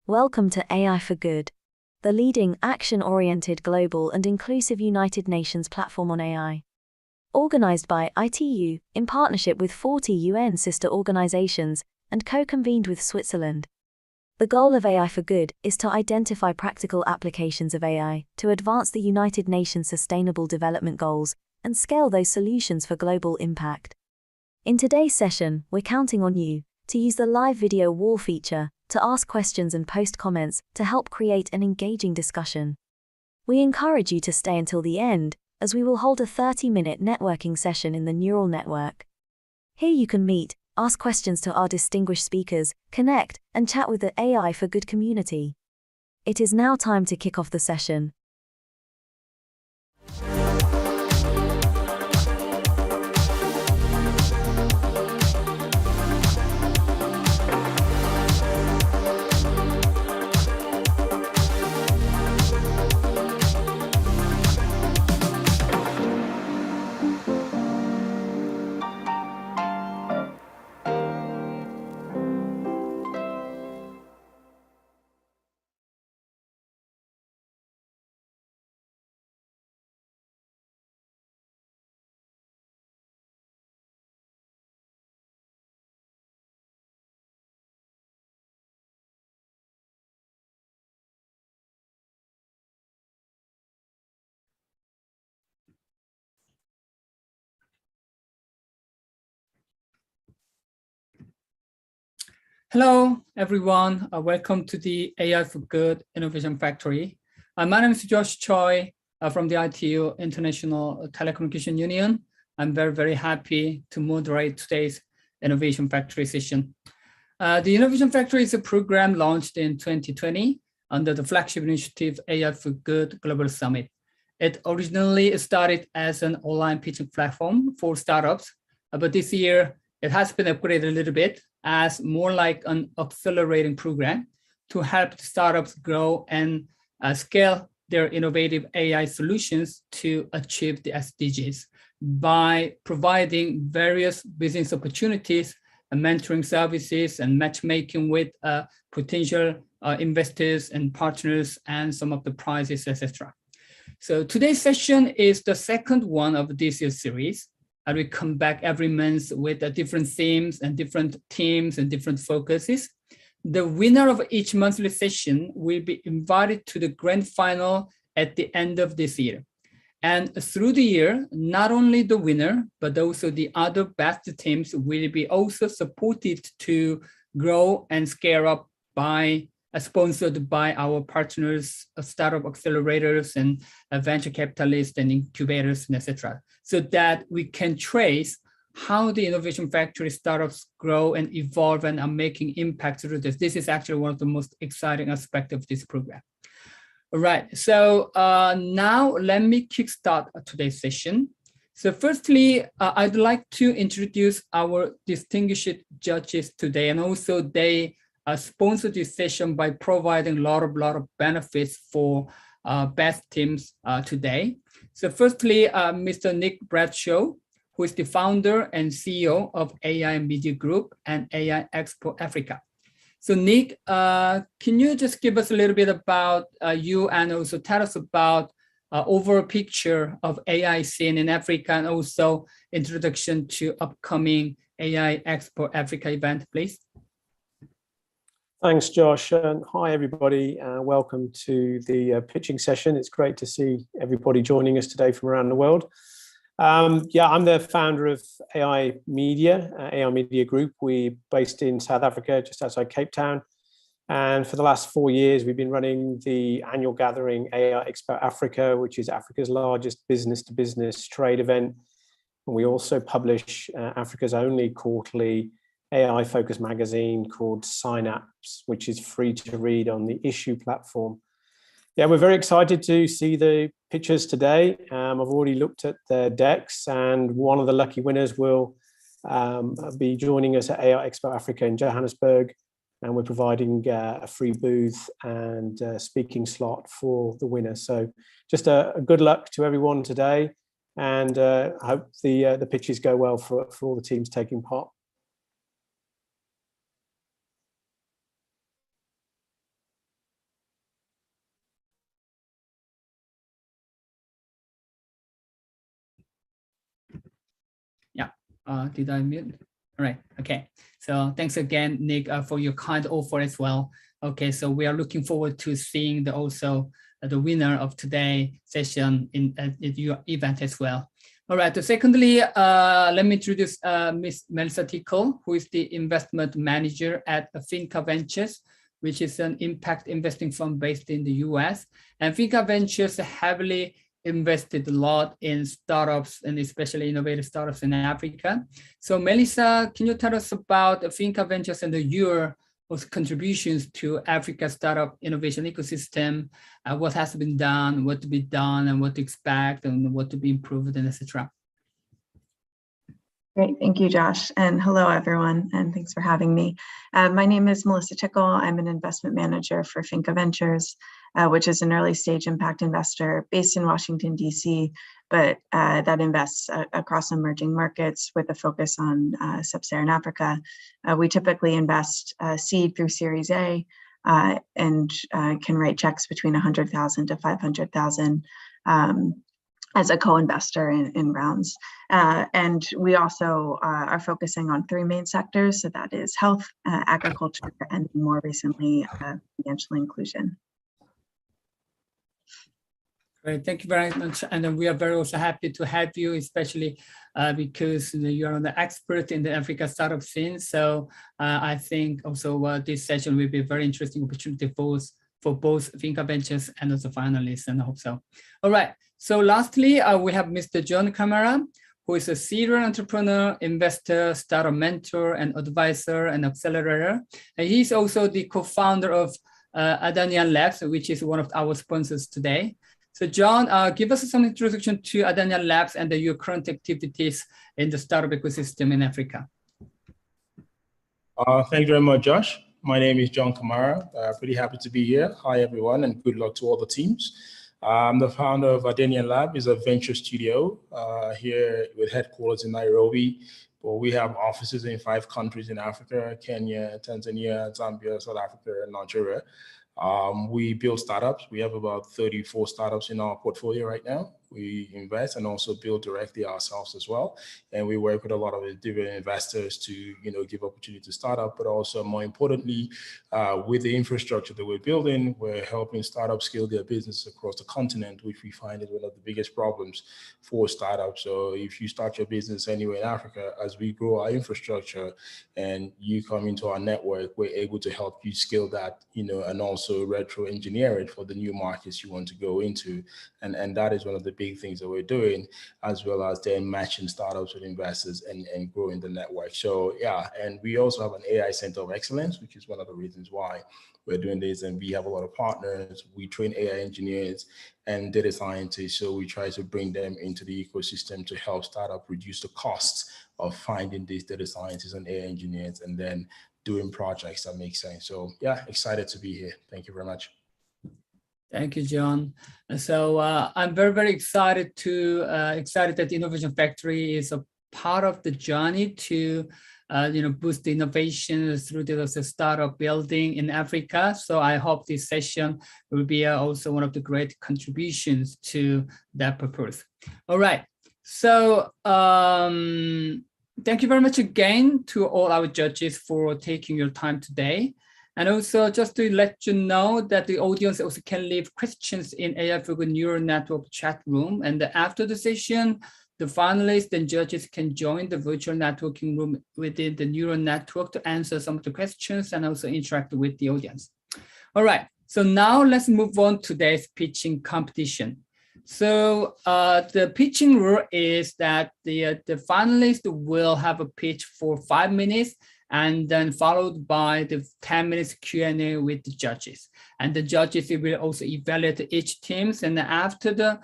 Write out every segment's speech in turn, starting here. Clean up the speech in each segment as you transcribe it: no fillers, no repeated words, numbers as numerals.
Welcome to AI for Good, the leading action-oriented global and inclusive United Nations platform on AI. Organized by ITU in partnership with 40 UN sister organizations and co-convened with Switzerland. The goal of AI for Good is to identify practical applications of AI to advance the United Nations Sustainable Development Goals and scale those solutions for global impact. In today's session, we're counting on you to use the live video wall feature to ask questions and post comments to help create an engaging discussion. We encourage you to stay until the end, as we will hold a 30-minute networking session in the neural network. Here you can meet, ask questions to our distinguished speakers, connect, and chat with the AI for Good community. It is now time to kick off the session. Hello, everyone. Welcome to the AI for Good Innovation Factory. My name is Josh Choi from the ITU International Telecommunication Union. I'm very happy to moderate today's Innovation Factory session. The Innovation Factory is a program launched in 2020 under the flagship initiative AI for Good Global Summit. It originally started as an online pitching platform for startups, but this year it has been upgraded a little bit as more like an accelerating program to help startups grow and scale their innovative AI solutions to achieve the SDGs by providing various business opportunities, mentoring services, and matchmaking with potential investors and partners, and some of the prizes, etc. So today's session is the second one of this year's series. And we come back every month with different themes and different teams and different focuses. The winner of each monthly session will be invited to the grand final at the end of this year. And through the year, not only the winner, but also the other best teams will be also supported to grow and scale up by sponsored by our partners, startup accelerators and venture capitalists and incubators, and etc., so that we can trace how the Innovation Factory startups grow and evolve and are making impact through this. This is actually one of the most exciting aspects of this program. All right, so now let me kickstart today's session. So firstly, I'd like to introduce our distinguished judges today, and also they sponsor this session by providing a lot of benefits for best teams today. So firstly, Mr. Nick Bradshaw, who is the founder and CEO of AI Media Group and AI Expo Africa. So Nick, can you just give us a little bit about you, and also tell us about overall picture of AI scene in Africa, and also introduction to upcoming AI Expo Africa event, please? Thanks, Josh, and hi everybody. Welcome to the pitching session. It's great to see everybody joining us today from around the world. Yeah, I'm the founder of AI Media Group. We're based in South Africa, just outside Cape Town. And for the last 4 years, we've been running the annual gathering AI Expo Africa, which is Africa's largest business-to-business trade event. And we also publish Africa's only quarterly AI-focused magazine called Synapse, which is free to read on the Issue platform. Yeah, we're very excited to see the pictures today. I've already looked at their decks, and one of the lucky winners will be joining us at AI Expo Africa in Johannesburg, and we're providing a free booth and a speaking slot for the winner. So just a good luck to everyone today, and I hope the pitches go well for all the teams taking part. Did I mute? All right, okay. So thanks again, Nick, for your kind offer as well. Okay, so we are looking forward to seeing the winner of today's session at your event as well. All right, so secondly, let me introduce Ms. Melissa Tickle, who is the investment manager at FINCA Ventures, which is an impact investing firm based in the US. And FINCA Ventures heavily invested a lot in startups and especially innovative startups in Africa. So Melissa, can you tell us about FINCA Ventures and your contributions to Africa startup innovation ecosystem, what has been done, what to be done, and what to expect, and what to be improved, and etc. Great, thank you, Josh, and hello everyone, and thanks for having me. My name is Melissa Tickle. I'm an investment manager for FINCA Ventures, which is an early stage impact investor based in Washington, DC, but that invests across emerging markets with a focus on sub-Saharan Africa. We typically invest seed through Series A and can write checks between 100,000 to 500,000 as a co-investor in rounds. And we also are focusing on three main sectors. So that is health, agriculture, and more recently, financial inclusion. Great, thank you very much. And then we are very also happy to have you, especially because you are the expert in the Africa startup scene. So I think also this session will be a very interesting opportunity for both FINCA Ventures and also finalists, and I hope so. All right, so lastly, we have Mr. John Camara, who is a serial entrepreneur, investor, startup mentor, and advisor and accelerator. And he's also the co-founder of Adanian Labs, which is one of our sponsors today. So John, give us some introduction to Adanian Labs and your current activities in the startup ecosystem in Africa. Thank you very much, Josh. My name is John Kamara. Pretty happy to be here. Hi, everyone, and good luck to all the teams. I'm the founder of Adanian Lab. It's a venture studio here with headquarters in Nairobi. But we have offices in 5 countries in Africa: Kenya, Tanzania, Zambia, South Africa, and Nigeria. We build startups. We have about 34 startups in our portfolio right now. We invest and also build directly ourselves as well. And we work with a lot of different investors to, give opportunity to start up, but also more importantly, with the infrastructure that we're building, we're helping startups scale their business across the continent, which we find is one of the biggest problems for startups. So if you start your business anywhere in Africa, as we grow our infrastructure and you come into our network, we're able to help you scale that, and also retro engineer it for the new markets you want to go into. And that is one of the big things that we're doing, as well as then matching startups with investors and growing the network. So yeah, and we also have an AI Center of Excellence, which is one of the reasons why we're doing this. And we have a lot of partners. We train AI engineers and data scientists. So we try to bring them into the ecosystem to help startup reduce the costs of finding these data scientists and AI engineers and then doing projects that make sense. So yeah, excited to be here. Thank you very much. Thank you, John. So I'm very, very excited that Innovation Factory is a part of the journey to boost the innovation through the startup building in Africa. So I hope this session will be also one of the great contributions to that purpose. All right. So thank you very much again to all our judges for taking your time today. And also just to let you know that the audience also can leave questions in AI for Good Neural Network chat room. And after the session, the finalists and judges can join the virtual networking room within the neural network to answer some of the questions and also interact with the audience. All right, so now let's move on to today's pitching competition. So the pitching rule is that the finalists will have a pitch for 5 minutes and then followed by the 10 minutes Q&A with the judges. And the judges will also evaluate each team. And after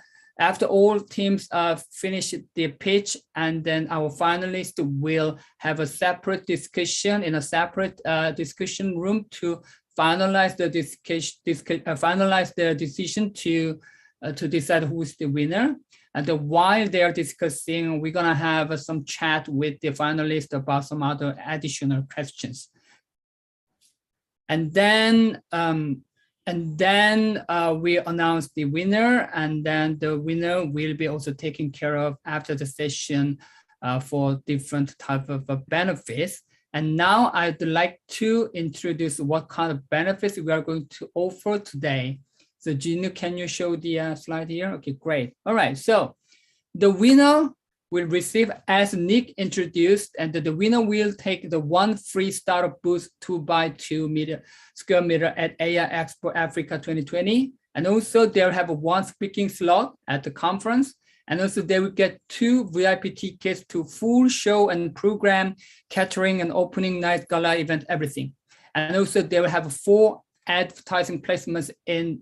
all teams finish their pitch, and then our finalists will have a separate discussion in a separate discussion room to finalize the decision to decide who is the winner. And while they are discussing, we're gonna have some chat with the finalists about some other additional questions. And then we announce the winner, and then the winner will be also taken care of after the session for different type of benefits. And now I'd like to introduce what kind of benefits we are going to offer today. So Gino, can you show the slide here? Okay, great. All right, so the winner will receive, as Nick introduced, and the winner will take the one free startup booth 2x2 square meter at AI Expo Africa 2020. And also they'll have one speaking slot at the conference. And also they will get 2 VIP tickets to full show and program, catering and opening night gala event, everything. And also they will have 4 advertising placements in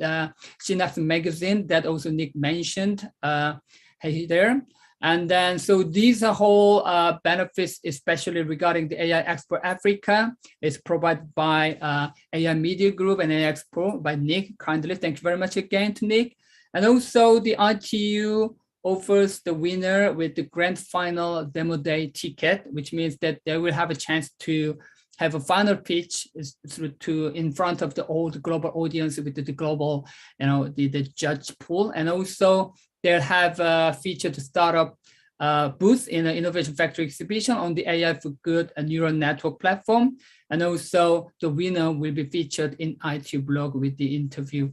Synapse magazine that also Nick mentioned there. And then, so these are whole benefits, especially regarding the AI Expo Africa, is provided by AI Media Group and AI Expo by Nick kindly. Thank you very much again to Nick. And also the ITU offers the winner with the grand final demo day ticket, which means that they will have a chance to have a final pitch in front of the old global audience with the global, the judge pool. And also they'll have featured startup booth in the Innovation Factory exhibition on the AI for Good neural network platform. And also the winner will be featured in ITU blog with the interview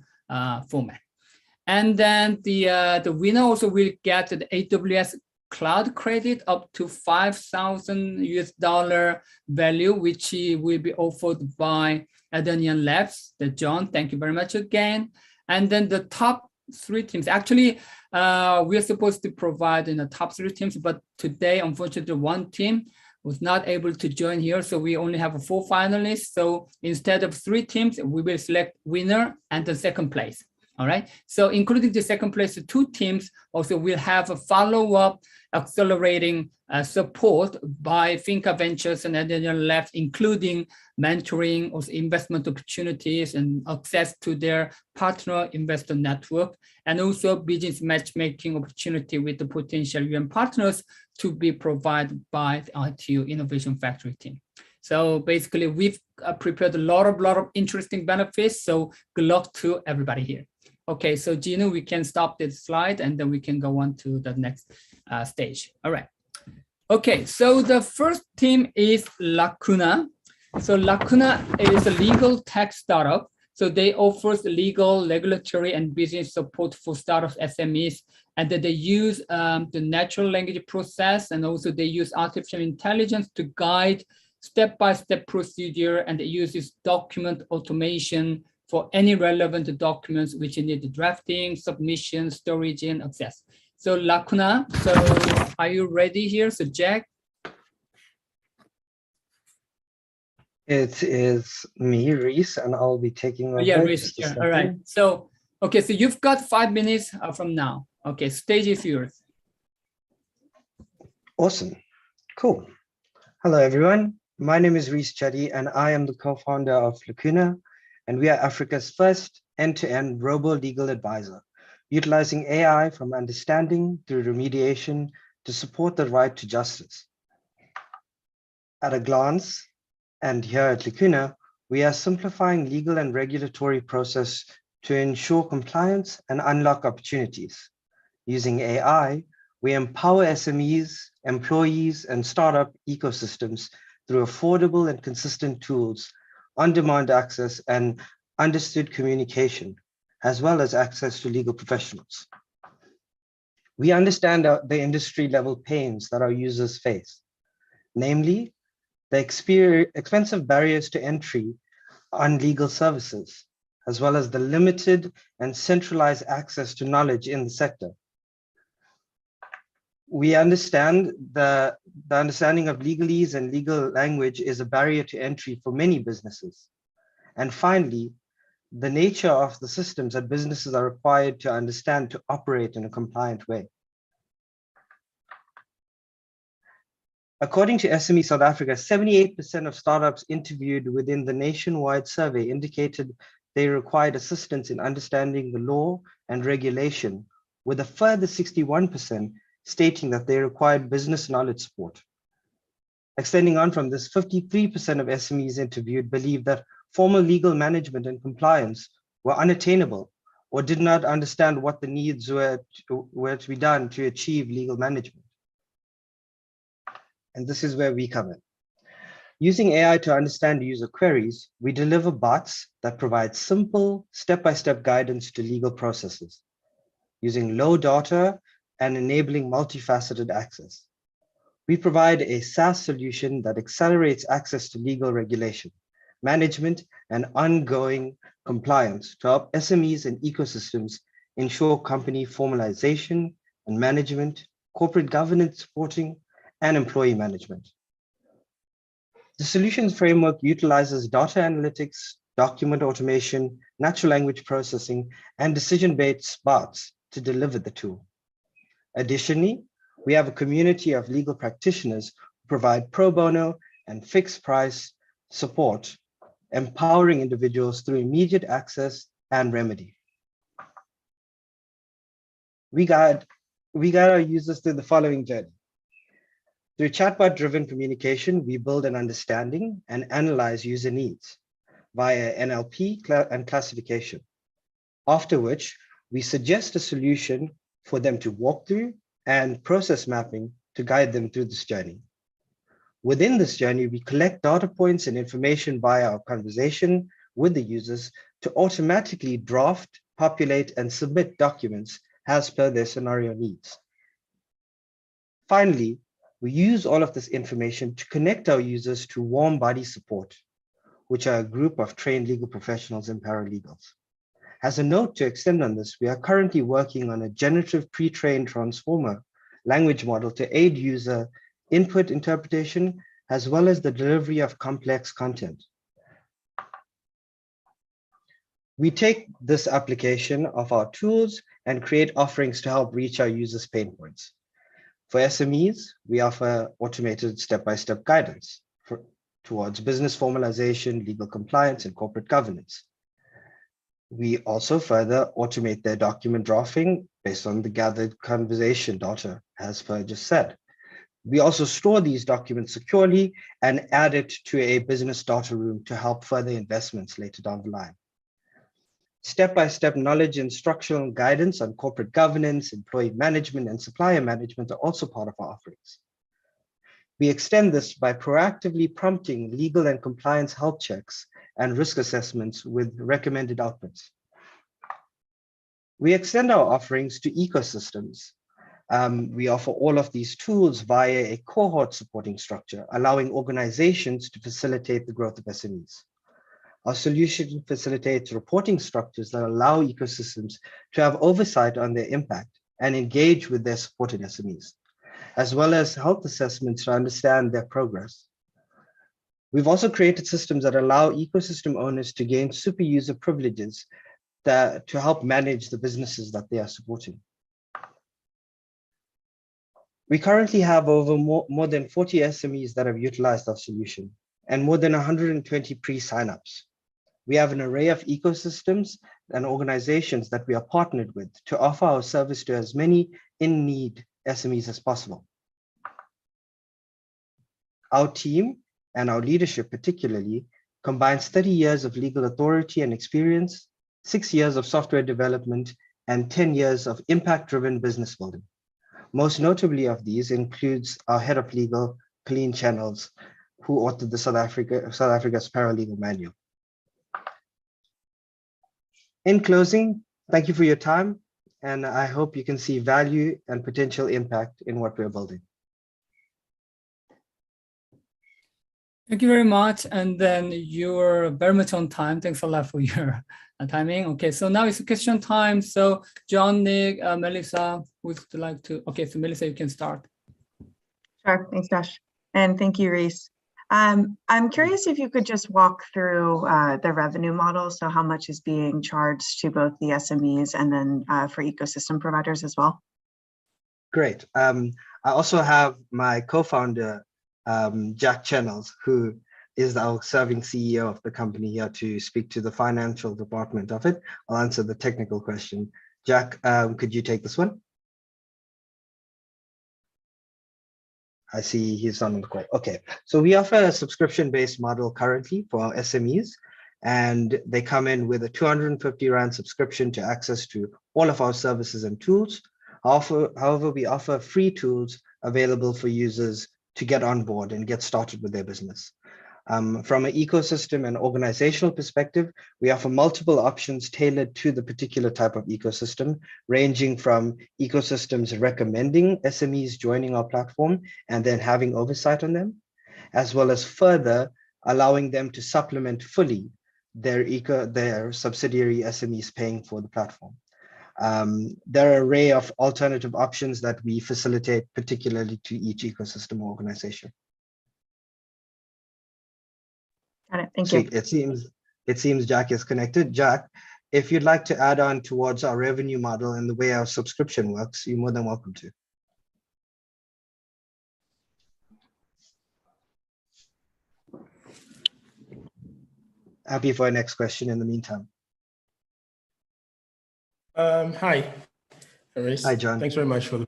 format. And then the winner also will get the AWS cloud credit up to $5,000 value, which will be offered by Adanian Labs. John, thank you very much again. And then the top 3 teams. Actually, we are supposed to provide in the top 3 teams, but today, unfortunately, 1 team was not able to join here. So we only have 4 finalists. So instead of 3 teams, we will select winner and the second place. All right. So including the second place, the 2 teams also will have a follow-up accelerating support by FINCA Ventures and Adanian Labs, including mentoring, also investment opportunities and access to their partner investor network, and also business matchmaking opportunity with the potential UN partners to be provided by the ITU Innovation Factory team. So basically, we've prepared a lot of interesting benefits. So good luck to everybody here. Okay, so Gino, we can stop this slide and then we can go on to the next stage. All right. Okay, so the first team is Lacuna. So Lacuna is a legal tech startup. So they offer legal, regulatory, and business support for startups, SMEs, and that they use the natural language process, and also they use artificial intelligence to guide step-by-step procedure, and it uses document automation for any relevant documents which need drafting, submission, storage, and access. So Lacuna, so are you ready here? So Jack? It is me, Reese, and I'll be taking over. Yeah, Reese, yeah. All right. So, okay, so you've got 5 minutes from now. Okay, stage is yours. Awesome, cool. Hello, everyone. My name is Reese Chuddy, and I am the co-founder of Lacuna, and we are Africa's first end-to-end robo-legal advisor, utilizing AI from understanding through remediation to support the right to justice. At a glance, and here at Lacuna, we are simplifying legal and regulatory process to ensure compliance and unlock opportunities. Using AI, we empower SMEs, employees, and startup ecosystems through affordable and consistent tools, on-demand access, and understood communication, as well as access to legal professionals. We understand the industry-level pains that our users face, namely, the expensive barriers to entry on legal services, as well as the limited and centralized access to knowledge in the sector. We understand the understanding of legalese and legal language is a barrier to entry for many businesses. And finally, the nature of the systems that businesses are required to understand to operate in a compliant way. According to SME South Africa, 78% of startups interviewed within the nationwide survey indicated they required assistance in understanding the law and regulation, with a further 61% stating that they required business knowledge support. Extending on from this, 53% of SMEs interviewed believed that formal legal management and compliance were unattainable or did not understand what the needs were to be done to achieve legal management. and this is where we come in. Using AI to understand user queries, we deliver bots that provide simple, step-by-step guidance to legal processes, using low data and enabling multifaceted access. We provide a SaaS solution that accelerates access to legal regulation, management, and ongoing compliance to help SMEs and ecosystems ensure company formalization and management, corporate governance reporting, and employee management. The solutions framework utilizes data analytics, document automation, natural language processing, and decision-based bots to deliver the tool. Additionally, we have a community of legal practitioners who provide pro bono and fixed price support, empowering individuals through immediate access and remedy. We guide our users through the following journey. Through chatbot-driven communication, we build an understanding and analyze user needs via NLP and classification, after which we suggest a solution for them to walk through and process mapping to guide them through this journey. Within this journey, we collect data points and information via our conversation with the users to automatically draft, populate, and submit documents as per their scenario needs. Finally, we use all of this information to connect our users to warm body support, which are a group of trained legal professionals and paralegals. As a note to extend on this, we are currently working on a generative pre-trained transformer language model to aid user input interpretation, as well as the delivery of complex content. We take this application of our tools and create offerings to help reach our users' pain points. For SMEs, we offer automated step-by-step guidance towards business formalization, legal compliance, and corporate governance. We also further automate their document drafting based on the gathered conversation data, as Per just said. We also store these documents securely and add it to a business data room to help further investments later down the line. Step-by-step knowledge and instructional guidance on corporate governance, employee management, and supplier management are also part of our offerings. We extend this by proactively prompting legal and compliance health checks and risk assessments with recommended outputs. We extend our offerings to ecosystems. We offer all of these tools via a cohort supporting structure, allowing organizations to facilitate the growth of SMEs. Our solution facilitates reporting structures that allow ecosystems to have oversight on their impact and engage with their supported SMEs, as well as health assessments to understand their progress. We've also created systems that allow ecosystem owners to gain super user privileges to help manage the businesses that they are supporting. We currently have over more than 40 SMEs that have utilized our solution and more than 120 pre-signups. We have an array of ecosystems and organizations that we are partnered with to offer our service to as many in-need SMEs as possible. Our team and our leadership particularly combines 30 years of legal authority and experience, 6 years of software development, and 10 years of impact-driven business building. Most notably of these includes our head of legal, Colleen Channels, who authored the South Africa's Paralegal Manual. In closing, thank you for your time, and I hope you can see value and potential impact in what we're building. Thank you very much. And then you're very much on time. Thanks a lot for your timing. Okay, so now it's question time. So John, Nick, Melissa, would you like to? Okay, so Melissa, you can start. Sure, thanks, Josh. And thank you, Reese. I'm curious if you could just walk through the revenue model. So how much is being charged to both the SMEs and then for ecosystem providers as well? Great. I also have my co-founder, Jack Channels, who is our serving CEO of the company here to speak to the financial department of it. I'll answer the technical question. Jack, could you take this one? I see he's on the call. Okay, so we offer a subscription-based model currently for our SMEs, and they come in with a 250 Rand subscription to access to all of our services and tools. However, we offer free tools available for users to get on board and get started with their business. From an ecosystem and organizational perspective, we offer multiple options tailored to the particular type of ecosystem, ranging from ecosystems recommending SMEs joining our platform and then having oversight on them, as well as further allowing them to supplement fully their subsidiary SMEs paying for the platform. There are an array of alternative options that we facilitate, particularly to each ecosystem organization. Got it. Thank Sweet. you. It seems Jack is connected. Jack, if you'd like to add on towards our revenue model and the way our subscription works, you're more than welcome to. Happy for our next question in the meantime. Hi, Aris. Hi, John. Thanks very much for the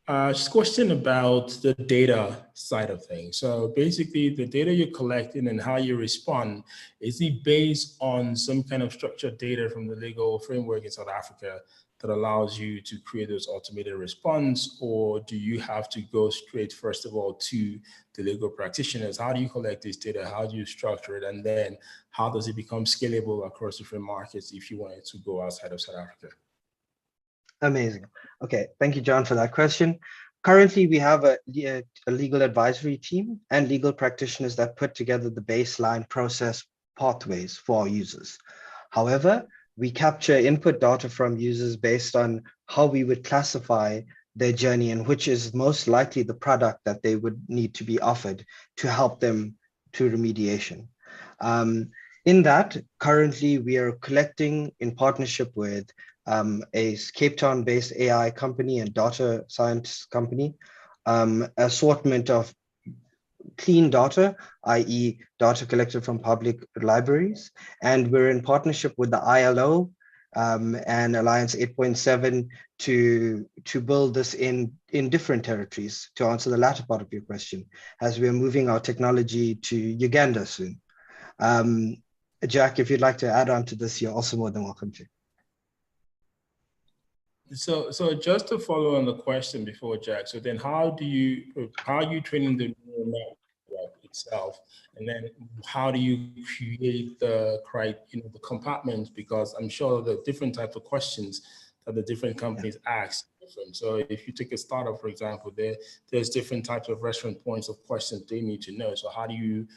just a question about the data side of things. So basically the data you're collecting and how you respond, is it based on some kind of structured data from the legal framework in South Africa that allows you to create those automated response, or do you have to go straight, first of all, to the legal practitioners? How do you collect this data? How do you structure it? And then how does it become scalable across different markets if you wanted to go outside of South Africa? Amazing. Okay, thank you, John, for that question. Currently, we have a legal advisory team and legal practitioners that put together the baseline process pathways for our users. However, we capture input data from users based on how we would classify their journey and which is most likely the product that they would need to be offered to help them to remediation. In that, currently, we are collecting in partnership with a Cape Town-based AI company and data science company, assortment of clean data, i.e. data collected from public libraries. And we're in partnership with the ILO and Alliance 8.7 to build this in different territories, to answer the latter part of your question, as we're moving our technology to Uganda soon. Jack, if you'd like to add on to this, you're also more than welcome to. So just to follow on the question before, Jack, so then how are you training the neural network itself? And then how do you create the compartments? Because I'm sure the different types of questions that the different companies ask different. So if you take a startup, for example, there's different types of restaurant points of questions they need to know. So how do you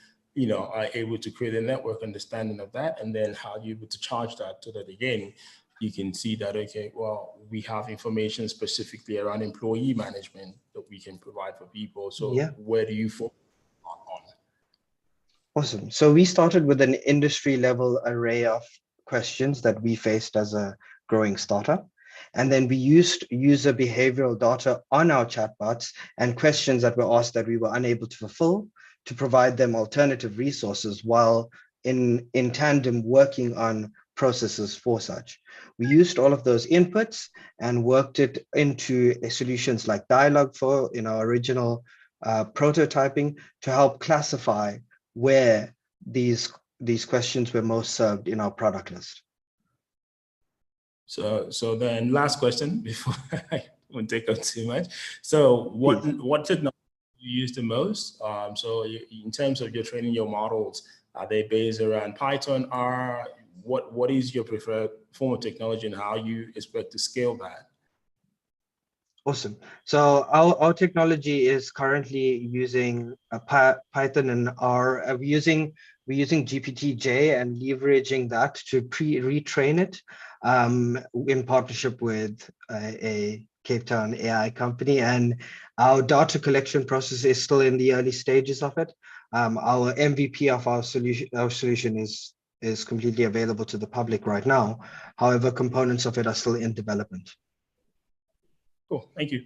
are able to create a network understanding of that? And then how are you able to charge that so that, again, you can see that, okay, well, we have information specifically around employee management that we can provide for people. So where do you focus on? Awesome. So we started with an industry level array of questions that we faced as a growing startup. And then we used user behavioral data on our chatbots and questions that were asked that we were unable to fulfill to provide them alternative resources while in tandem working on processes for such. We used all of those inputs and worked it into solutions like Dialogue for in our original prototyping to help classify where these questions were most served in our product list. So then last question before I won't take up too much. So what technology do you use the most? So in terms of your training your models, are they based around Python, R? What is your preferred form of technology and how you expect to scale that? Awesome. So our technology is currently using Python and R. We're using GPT-J and leveraging that to retrain it in partnership with a Cape Town AI company. And our data collection process is still in the early stages of it. Our MVP of our solution is completely available to the public right now. However, components of it are still in development. Cool, thank you.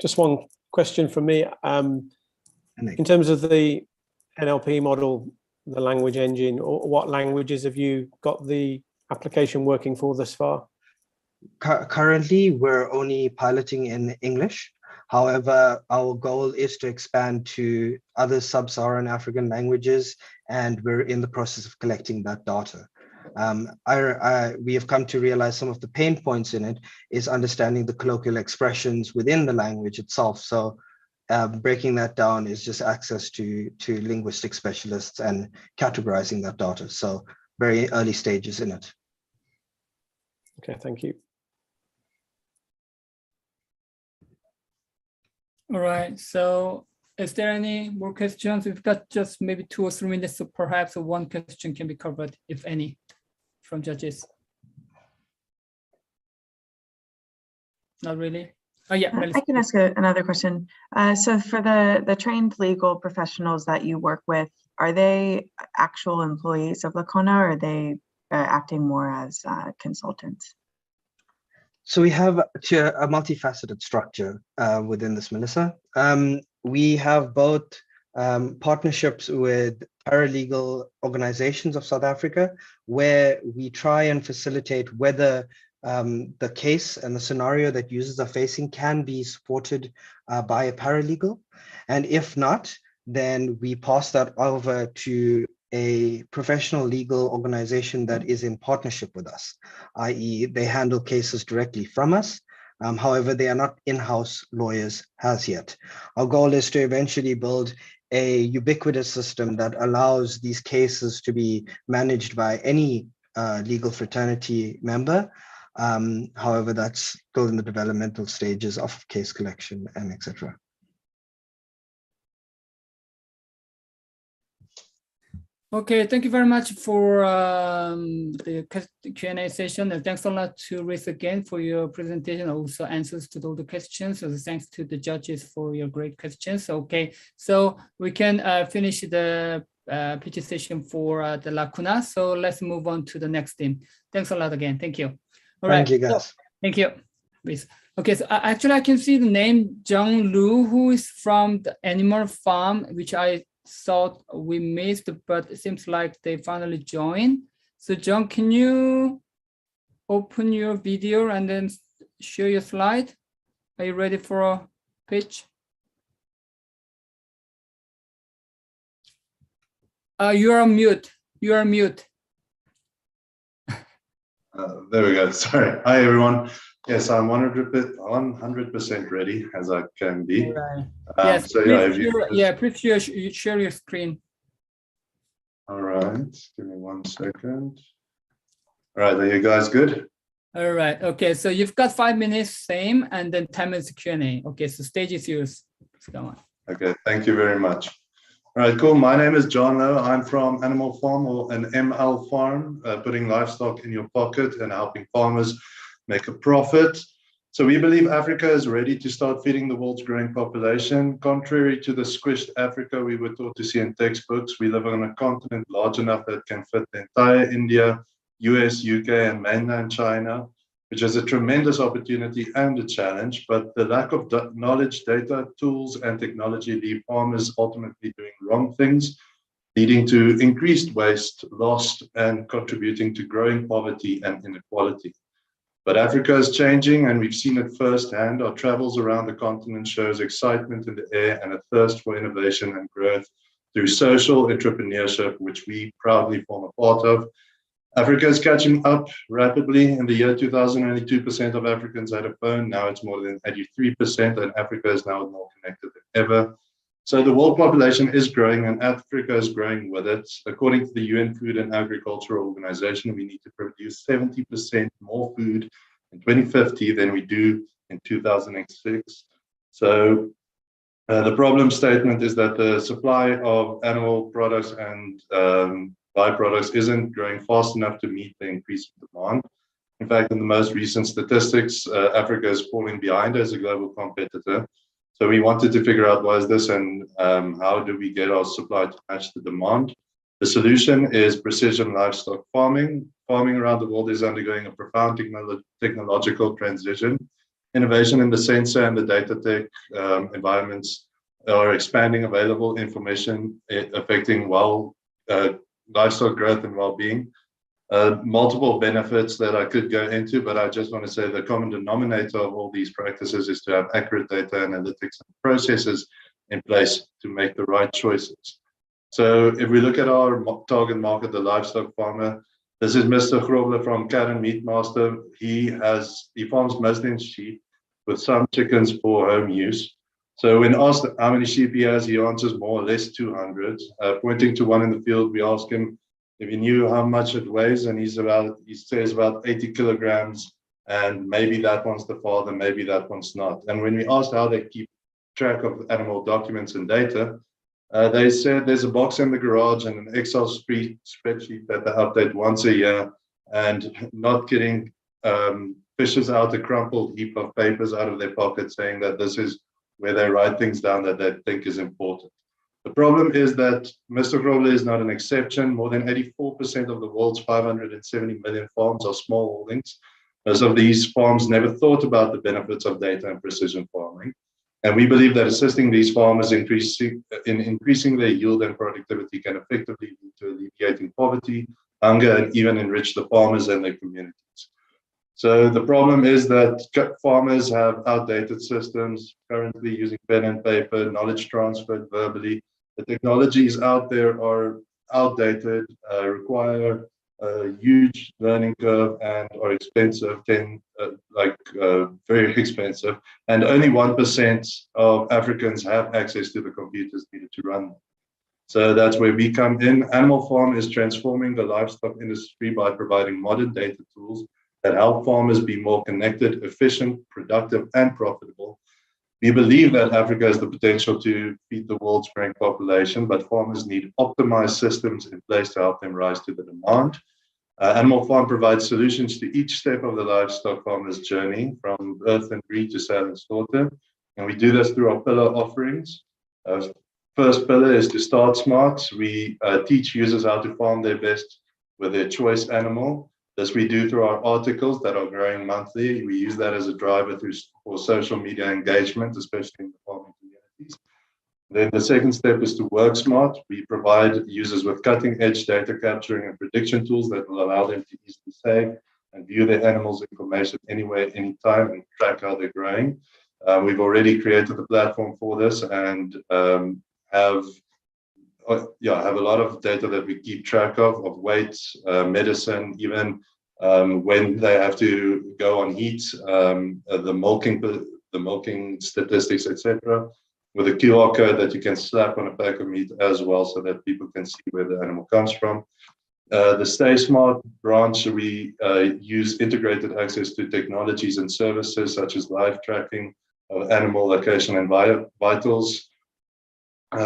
Just one question from me. In terms of the NLP model, the language engine, what languages have you got the application working for thus far? Currently, we're only piloting in English. However, our goal is to expand to other sub-Saharan African languages, and we're in the process of collecting that data. We have come to realize some of the pain points in it is understanding the colloquial expressions within the language itself. So breaking that down is just access to linguistic specialists and categorizing that data. So very early stages in it. Okay, thank you. All right, so is there any more questions? We've got just maybe 2 or 3 minutes, so perhaps one question can be covered, if any, from judges. Not really? Oh yeah, I can ask another question. So for the trained legal professionals that you work with, are they actual employees of Lacuna, or are they acting more as consultants? So we have a multifaceted structure within this, Melissa. We have both partnerships with paralegal organizations of South Africa, where we try and facilitate whether the case and the scenario that users are facing can be supported by a paralegal. And if not, then we pass that over to a professional legal organization that is in partnership with us, i.e. they handle cases directly from us. However, they are not in-house lawyers as yet. Our goal is to eventually build a ubiquitous system that allows these cases to be managed by any legal fraternity member. However, that's still in the developmental stages of case collection and etc. Okay, thank you very much for the Q&A session, and thanks a lot to Reese again for your presentation, also answers to all the questions. So thanks to the judges for your great questions. Okay, so we can finish the pitch session for the Lacuna. So let's move on to the next team. Thanks a lot again. Thank you. All right. Thank you, guys. So, thank you, Reese. Okay, so actually I can see the name John Lu, who is from the animal farm, which I thought we missed, but it seems like they finally joined. So John, can you open your video and then share your slide? Are you ready for a pitch? You are on mute. You are mute. There we go. Sorry. Hi, everyone. Yes, I'm 100% ready, as I can be. All right. Yes, so please share your screen. All right, give me 1 second. All right, are you guys good? All right, okay, so you've got 5 minutes, same, and then 10 minutes Q&A. Okay, so stage is yours. Let's go on. Okay, thank you very much. All right, cool. My name is John Lowe. I'm from Animal Farm, or an ML farm, putting livestock in your pocket and helping farmers make a profit. So we believe Africa is ready to start feeding the world's growing population. Contrary to the squished Africa we were taught to see in textbooks, we live on a continent large enough that can fit the entire India, US, UK, and mainland China, which is a tremendous opportunity and a challenge, but the lack of knowledge, data, tools, and technology leave farmers ultimately doing wrong things, leading to increased waste, loss, and contributing to growing poverty and inequality. But Africa is changing, and we've seen it firsthand. Our travels around the continent shows excitement in the air and a thirst for innovation and growth through social entrepreneurship, which we proudly form a part of. Africa is catching up rapidly. In the year 2000, only 2% of Africans had a phone. Now it's more than 83%, and Africa is now more connected than ever. So the world population is growing, and Africa is growing with it. According to the UN Food and Agriculture Organization, we need to produce 70% more food in 2050 than we do in 2006. So the problem statement is that the supply of animal products and byproducts isn't growing fast enough to meet the increasing demand. In fact, in the most recent statistics, Africa is falling behind as a global competitor. So we wanted to figure out why is this, and how do we get our supply to match the demand. The solution is precision livestock farming. Farming around the world is undergoing a profound technological transition. Innovation in the sensor and the data tech environments are expanding available information affecting livestock growth and well-being. Multiple benefits that I could go into, but I just want to say the common denominator of all these practices is to have accurate data analytics and processes in place to make the right choices. So if we look at our target market, the livestock farmer, This is Mr. Grobler from Cat and Meat Master. He farms mostly in sheep with some chickens for home use. So when asked how many sheep he has, he answers more or less 200. Pointing to one in the field, we ask him if he knew how much it weighs, and he says about 80 kilograms, and maybe that one's the father, maybe that one's not. And when we asked how they keep track of animal documents and data, they said there's a box in the garage and an Excel spreadsheet that they update once a year, and not getting fishes out a crumpled heap of papers out of their pocket saying that this is where they write things down that they think is important. The problem is that Mr. Grobler is not an exception. More than 84% of the world's 570 million farms are smallholdings. Most of these farms never thought about the benefits of data and precision farming. And we believe that assisting these farmers in increasing their yield and productivity can effectively lead to alleviating poverty, hunger, and even enrich the farmers and their communities. So the problem is that farmers have outdated systems, currently using pen and paper, knowledge transferred verbally. The technologies out there are outdated, require a huge learning curve, and are expensive, very expensive. And only 1% of Africans have access to the computers needed to run them. So that's where we come in. Animal Farm is transforming the livestock industry by providing modern data tools that help farmers be more connected, efficient, productive, and profitable. We believe that Africa has the potential to feed the world's growing population, but farmers need optimized systems in place to help them rise to the demand. Animal Farm provides solutions to each step of the livestock farmer's journey, from birth and breed to sale and slaughter. And we do this through our pillar offerings. First pillar is to start smart. We teach users how to farm their best with their choice animal. This we do through our articles that are growing monthly. We use that as a driver for social media engagement, especially in the farming communities. Then the second step is to work smart. We provide users with cutting-edge data capturing and prediction tools that will allow them to easily save and view their animals' information anywhere, anytime, and track how they're growing. We've already created the platform for this and have a lot of data that we keep track of weight, medicine, even when they have to go on heat, the milking statistics, etc., with a QR code that you can slap on a pack of meat as well, so that people can see where the animal comes from. The Stay Smart branch, we use integrated access to technologies and services such as live tracking of animal location and vitals.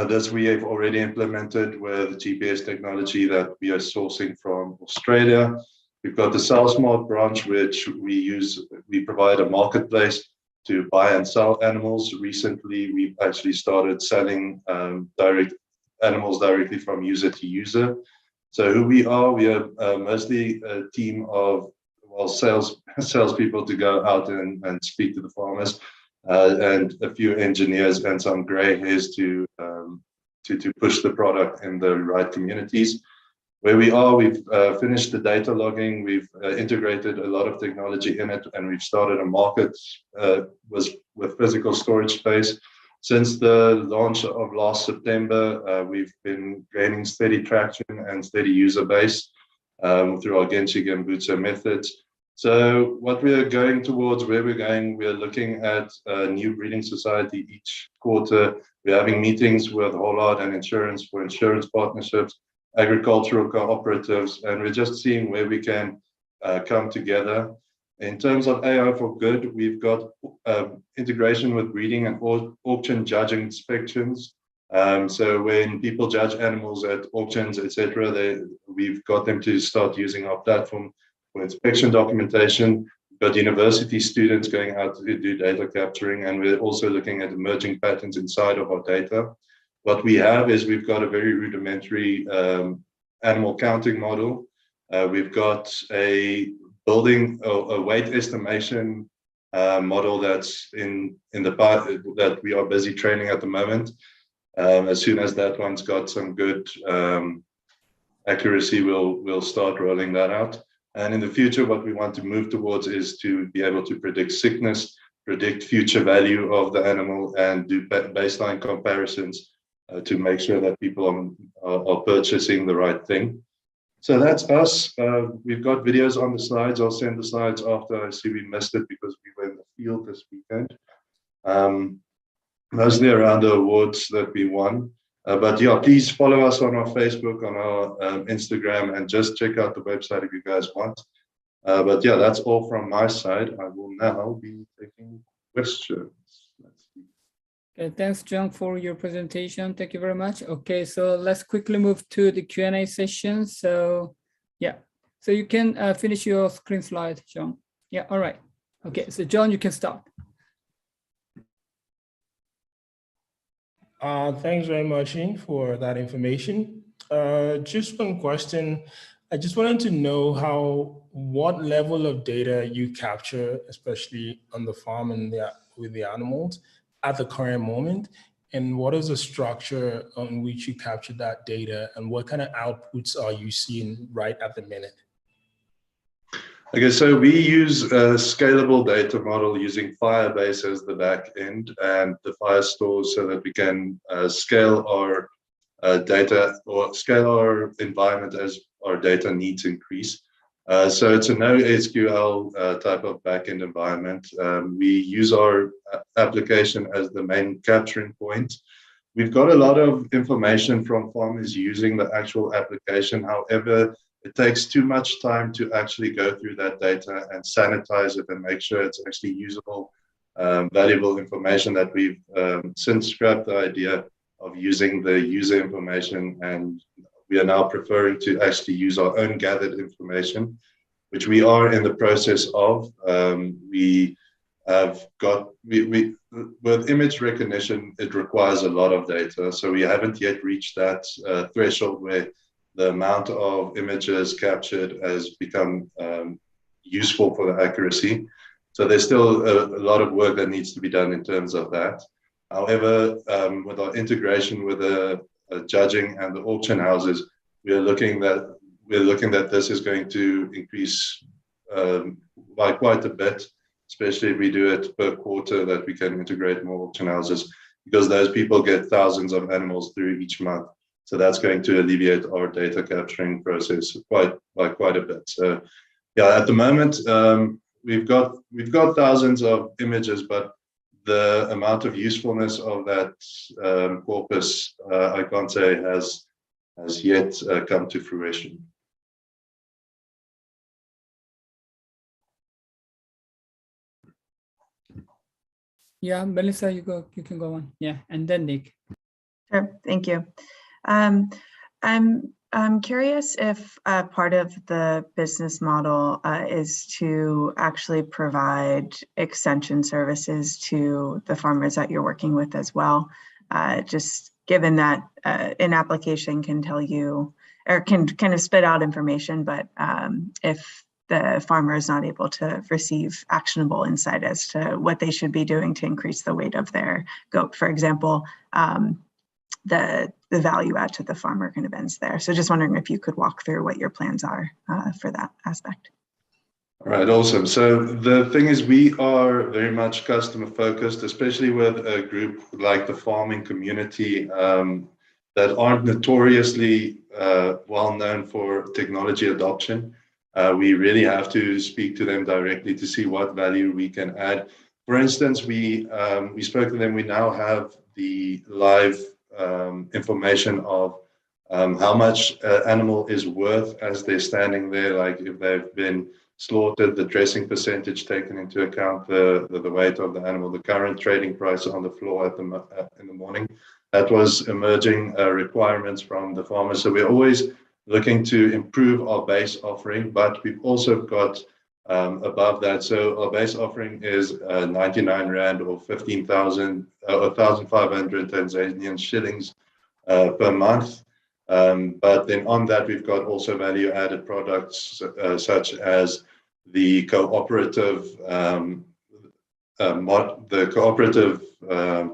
This we have already implemented with GPS technology that we are sourcing from Australia. We've got the Sell Smart branch, which we provide a marketplace to buy and sell animals. Recently, we've actually started selling animals directly from user to user. So who we are mostly a team of salespeople to go out and speak to the farmers, and a few engineers and some gray hairs to push the product in the right communities. Where we are, we've finished the data logging, we've integrated a lot of technology in it, and we've started a market with physical storage space. Since the launch of last September, we've been gaining steady traction and steady user base through our Genshig and Butzer methods. So what we are going towards, where we're going, we are looking at a new breeding society each quarter. We're having meetings with Hollard and Insurance for insurance partnerships, agricultural cooperatives, and we're just seeing where we can come together. In terms of AI for Good, we've got integration with breeding and auction judging inspections. So when people judge animals at auctions, etc., we've got them to start using our platform for inspection documentation. We've got university students going out to do data capturing, and we're also looking at emerging patterns inside of our data. What we have is we've got a very rudimentary animal counting model. We've got a weight estimation model that's in the part that we are busy training at the moment. As soon as that one's got some good accuracy, we'll start rolling that out. And in the future, what we want to move towards is to be able to predict sickness, predict future value of the animal, and do baseline comparisons to make sure that people are purchasing the right thing. So that's us. We've got videos on the slides. I'll send the slides after I see we missed it because we were in the field this weekend. Mostly around the awards that we won. But yeah, please follow us on our Facebook, on our Instagram, and just check out the website if you guys want. But yeah, that's all from my side. I will now be taking questions. Let's see. Okay, thanks, John, for your presentation. Thank you very much. Okay, so let's quickly move to the Q&A session. So yeah, so you can finish your screen slide, John. Yeah, all right. Okay, so John, you can start. Thanks very much, Ian, for that information. Just one question. I just wanted to know what level of data you capture, especially on the farm and with the animals at the current moment, and what is the structure on which you capture that data, and what kind of outputs are you seeing right at the minute? Okay, so we use a scalable data model using Firebase as the back end and the Firestore so that we can scale our data or scale our environment as our data needs increase. So it's a NoSQL type of backend environment. We use our application as the main capturing point. We've got a lot of information from farmers using the actual application. However, it takes too much time to actually go through that data and sanitize it and make sure it's actually usable, valuable information that we've since scrapped the idea of using the user information, and we are now preferring to actually use our own gathered information, which we are in the process of. We have got, with image recognition, it requires a lot of data. So we haven't yet reached that threshold where the amount of images captured has become useful for the accuracy. So there's still a lot of work that needs to be done in terms of that. However, with our integration with the judging and the auction houses, we're looking that this is going to increase by quite a bit, especially if we do it per quarter, that we can integrate more auction houses, because those people get thousands of animals through each month. So that's going to alleviate our data capturing process quite a bit. So yeah, at the moment, we've got thousands of images, but the amount of usefulness of that corpus, I can't say has yet come to fruition. Yeah, Melissa, you can go on. Yeah, and then Nick. Sure, thank you. I'm curious if part of the business model is to actually provide extension services to the farmers that you're working with as well. Just given that an application can tell you, or can kind of spit out information, but if the farmer is not able to receive actionable insight as to what they should be doing to increase the weight of their goat, for example, the value add to the farmer kind of ends there. So just wondering if you could walk through what your plans are for that aspect. All right, awesome. So the thing is, we are very much customer focused, especially with a group like the farming community that aren't notoriously well known for technology adoption. We really have to speak to them directly to see what value we can add. For instance, we spoke to them. We now have the live information of how much animal is worth as they're standing there, like if they've been slaughtered, the dressing percentage taken into account, the weight of the animal, the current trading price on the floor in the morning. That was emerging requirements from the farmers. So we're always looking to improve our base offering, but we've also got above that. So our base offering is 99 Rand or 15,000 or 1,500 Tanzanian shillings per month. But then on that, we've got also value added products such as the cooperative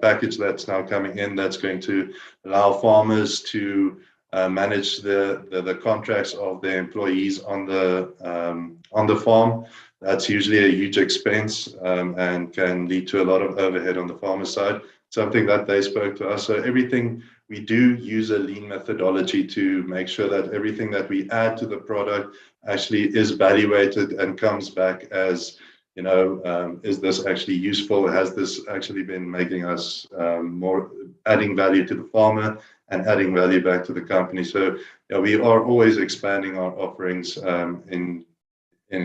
package that's now coming in, that's going to allow farmers to manage the contracts of their employees on the farm. That's usually a huge expense and can lead to a lot of overhead on the farmer side. something that they spoke to us. So everything we do use a lean methodology to make sure that everything that we add to the product actually is evaluated and comes back as, is this actually useful? Has this actually been making us more adding value to the farmer and adding value back to the company? So we are always expanding our offerings in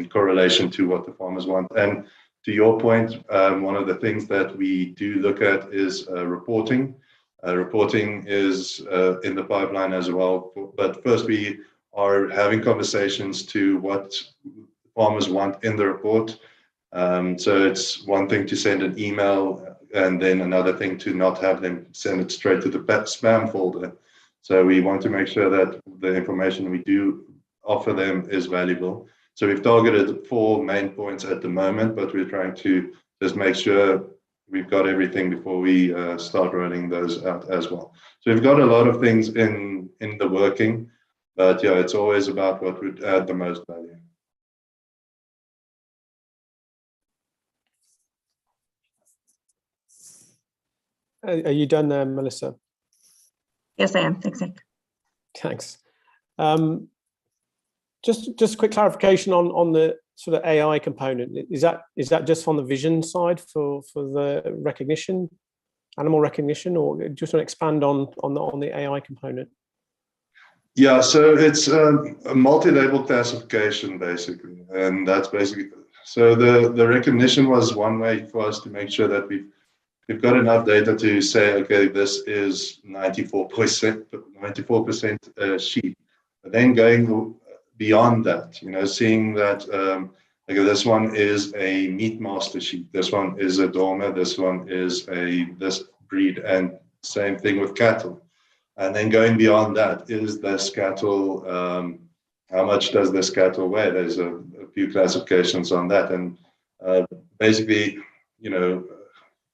correlation to what the farmers want. And to your point, one of the things that we do look at is reporting. Reporting is in the pipeline as well. But first, we are having conversations to what farmers want in the report. So it's one thing to send an email, and then another thing to not have them send it straight to the spam folder. So we want to make sure that the information we do offer them is valuable. So we've targeted 4 main points at the moment, but we're trying to just make sure we've got everything before we start rolling those out as well. So we've got a lot of things in the working, but yeah, it's always about what would add the most value. Are you done there, Melissa? Yes, I am. Thanks, Nick. Thanks. Just a quick clarification on the sort of AI component. Is that just on the vision side for the recognition, animal recognition, or do you just want to expand on the AI component? Yeah, so it's a multi-label classification basically, and that's basically, so the recognition was one way for us to make sure that we've got enough data to say, okay, this is 94% sheep. But then going beyond that, seeing that okay, this one is a meat master sheep, this one is a dormer, this one is this breed, and same thing with cattle. And then going beyond that, is this cattle, how much does this cattle weigh? There's a few classifications on that, and basically,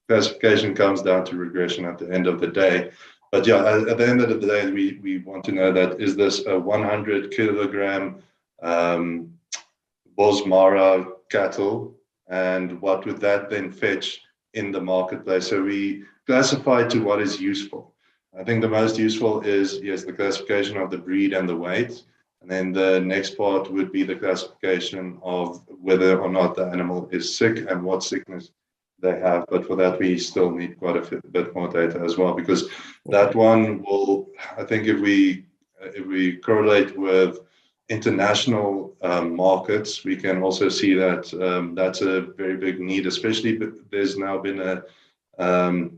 classification comes down to regression at the end of the day. But yeah, at the end of the day, we want to know that, is this a 100 kilogram Bosmara cattle, and what would that then fetch in the marketplace? So we classify to what is useful. I think the most useful is, yes, the classification of the breed and the weight. And then the next part would be the classification of whether or not the animal is sick and what sickness they have. But for that, we still need quite a bit more data as well, because that one will, I think if we correlate with international markets, we can also see that that's a very big need, especially there's now been a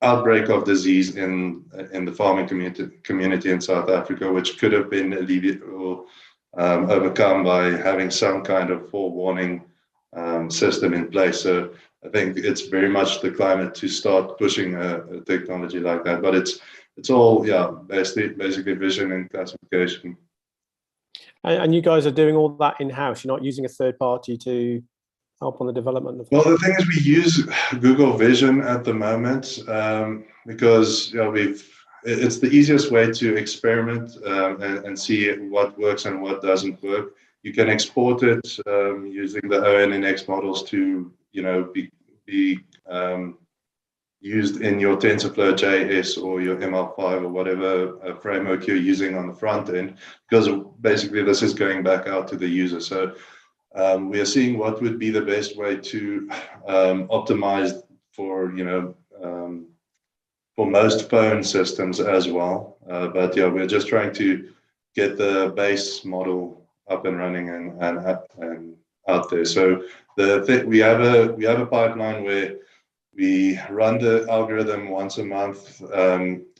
outbreak of disease in the farming community in South Africa, which could have been alleviated or overcome by having some kind of forewarning system in place. So I think it's very much the climate to start pushing a technology like that. But it's all, yeah, basically vision and classification. And you guys are doing all that in-house? You're not using a third party to help on the development of that? Well, the thing is, we use Google Vision at the moment because it's the easiest way to experiment and see what works and what doesn't work. You can export it using the ONNX models to be used in your TensorFlow JS or your ML5 or whatever framework you're using on the front end, because basically this is going back out to the user. So we are seeing what would be the best way to optimize for most phone systems as well. But yeah, we're just trying to get the base model up and running and out there. So we have a pipeline where we run the algorithm once a month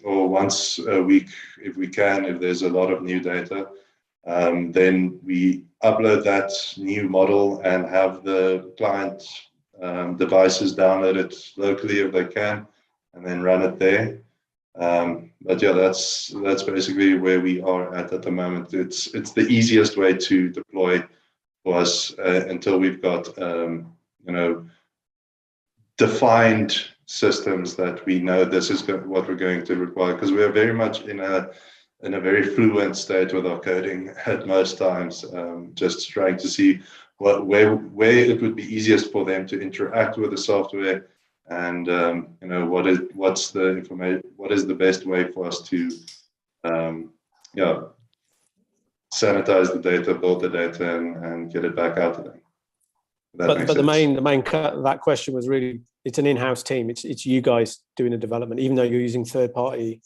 or once a week if we can, if there's a lot of new data. Then we upload that new model and have the client devices download it locally if they can, and then run it there. But yeah, that's basically where we are at the moment. It's the easiest way to deploy for us until we've got defined systems that we know this is what we're going to require, because we're very much in a very fluent state with our coding at most times, just trying to see where it would be easiest for them to interact with the software and what's the information, what is the best way for us to sanitize the data, build the data, and get it back out to them. But the main that question was really, it's an in-house team. It's you guys doing the development, even though you're using third-party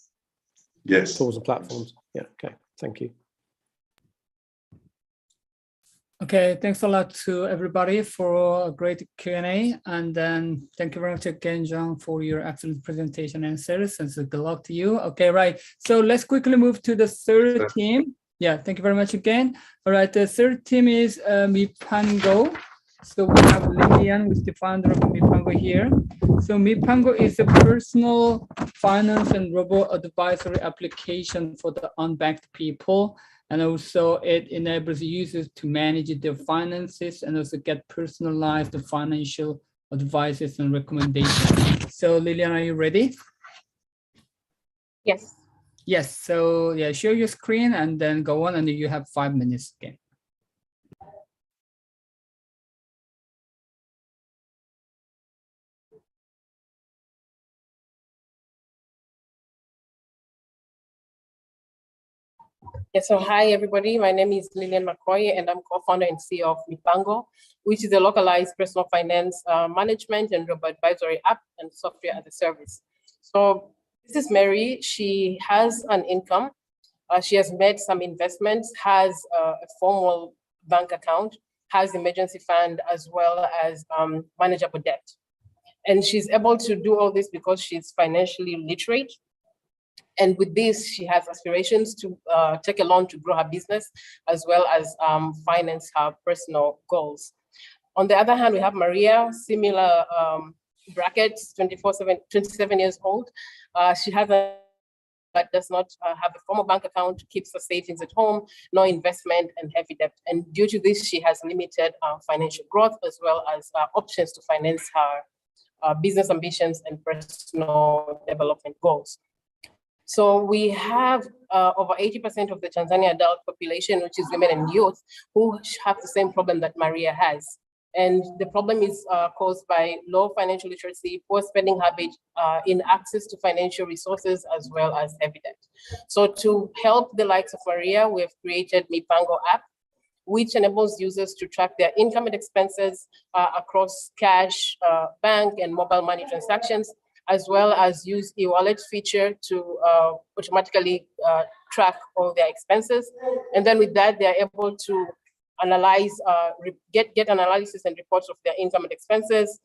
tools and platforms. Yeah. Okay. Thank you. Okay, thanks a lot to everybody for a great Q&A, and then thank you very much again, John, for your excellent presentation and answers, and so good luck to you. Okay, right, so let's quickly move to the third team. Yeah, thank you very much again. All right, the third team is Pango. So we have Lillian, who's the founder of Pango here. So Pango is a personal finance and robo-advisory application for the unbanked people. And also it enables users to manage their finances and also get personalized financial advices and recommendations. So Lillian, are you ready? Yes. Yes, so yeah, share your screen and then go on, and you have 5 minutes again. Yeah, so hi everybody, my name is Lillian McCoy and I'm co-founder and CEO of Pango, which is a localized personal finance management and robo-advisory app and software as a service. So this is Mary. She has an income. She has made some investments, has a formal bank account, has emergency fund, as well as manageable debt. And she's able to do all this because she's financially literate. And with this, she has aspirations to take a loan to grow her business, as well as finance her personal goals. On the other hand, we have Maria, similar brackets, 27 years old. She has but does not have a formal bank account, keeps her savings at home, no investment, and heavy debt. And due to this, she has limited financial growth, as well as options to finance her business ambitions and personal development goals. So we have over 80% of the Tanzania adult population, which is women and youth, who have the same problem that Maria has. And the problem is caused by low financial literacy, poor spending habit, in access to financial resources, as well as heavy debt. So to help the likes of Maria, we have created Pango App, which enables users to track their income and expenses across cash, bank, and mobile money transactions, as well as use e-wallet feature to automatically track all their expenses. And then with that, they're able to analyze, get analysis and reports of their income and expenses.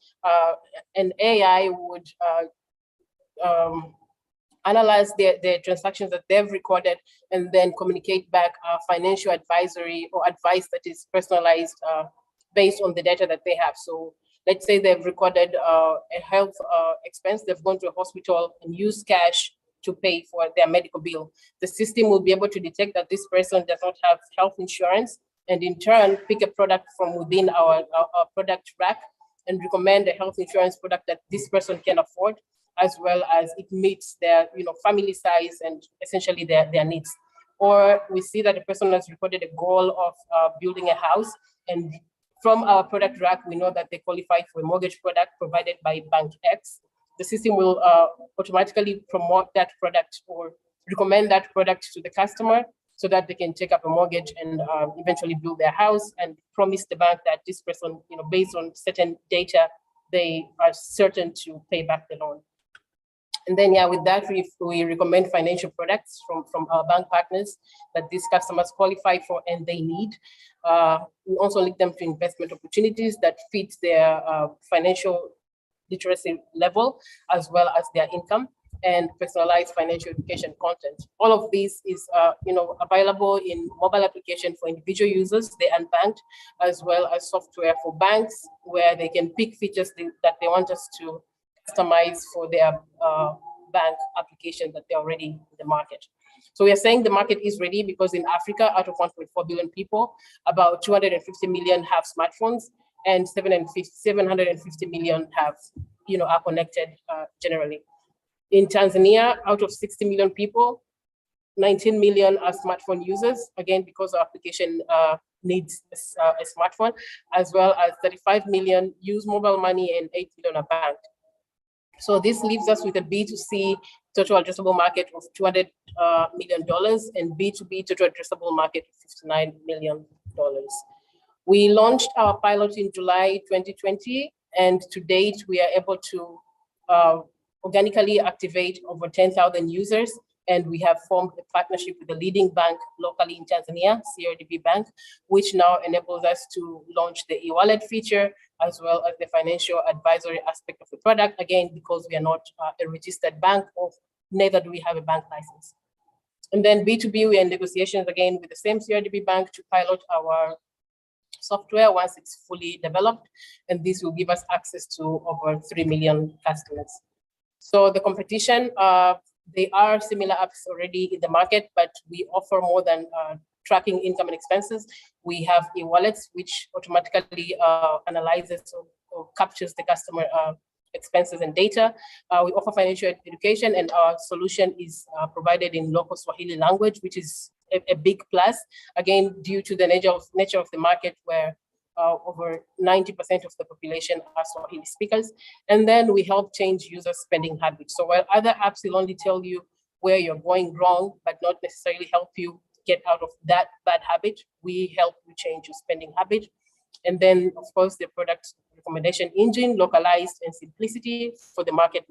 And AI would analyze their transactions that they've recorded and then communicate back financial advisory or advice that is personalized based on the data that they have. So let's say they've recorded a health expense, they've gone to a hospital and used cash to pay for their medical bill. The system will be able to detect that this person does not have health insurance, and in turn pick a product from within our product rack and recommend a health insurance product that this person can afford, as well as it meets their family size and essentially their needs. Or we see that a person has recorded a goal of building a house, and from our product rack, we know that they qualify for a mortgage product provided by Bank X. The system will automatically promote that product or recommend that product to the customer so that they can take up a mortgage and eventually build their house, and promise the bank that this person, based on certain data, they are certain to pay back the loan. And then, with that, we recommend financial products from our bank partners that these customers qualify for and they need. We also link them to investment opportunities that fit their financial literacy level, as well as their income, and personalized financial education content. All of this is available in mobile application for individual users, the unbanked, as well as software for banks, where they can pick features that they want us to customize for their bank application that they're already in the market. So we are saying the market is ready because in Africa, out of 1.4 billion people, about 250 million have smartphones, and 750 million have, are connected generally. In Tanzania, out of 60 million people, 19 million are smartphone users, again, because our application needs a smartphone, as well as 35 million use mobile money and 8 million are banked. So this leaves us with a B2C total addressable market of $200 million and B2B total addressable market of $59 million. We launched our pilot in July 2020, and to date, we are able to organically activate over 10,000 users, and we have formed a partnership with the leading bank locally in Tanzania, CRDB Bank, which now enables us to launch the e-wallet feature, as well as the financial advisory aspect of the product, again, because we are not a registered bank, or neither do we have a bank license. And then B2B, we are in negotiations again with the same CRDB Bank to pilot our software once it's fully developed, and this will give us access to over 3 million customers. So the competition, there are similar apps already in the market, but we offer more than tracking income and expenses. We have e-wallets, which automatically analyzes or captures the customer expenses and data. We offer financial education, and our solution is provided in local Swahili language, which is a big plus, again, due to the nature of the market, where over 90% of the population are Swahili speakers. And then we help change user spending habits. So while other apps will only tell you where you're going wrong, but not necessarily help you get out of that bad habit, we help you change your spending habit. And then, of course, the product recommendation engine, localized and simplicity for the market,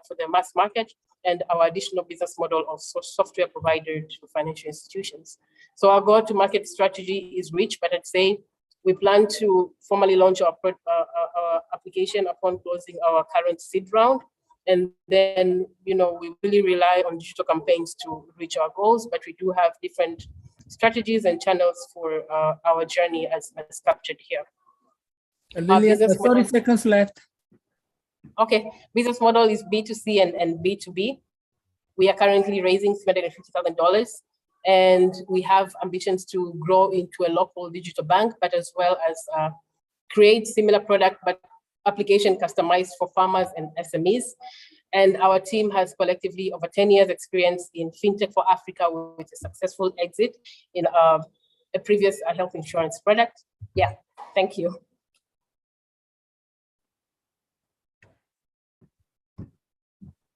for the mass market, and our additional business model of software provider to financial institutions. So our go-to-market strategy is rich, but I'd say we plan to formally launch our application upon closing our current seed round. And then, we really rely on digital campaigns to reach our goals, but we do have different strategies and channels for our journey as captured here. Lillian, 30 seconds left. Okay, business model is B2C and B2B. We are currently raising $750,000, and we have ambitions to grow into a local digital bank, but as well as create similar product, but application customized for farmers and SMEs. And our team has collectively over 10 years experience in FinTech for Africa, with a successful exit in a previous health insurance product. Yeah, thank you.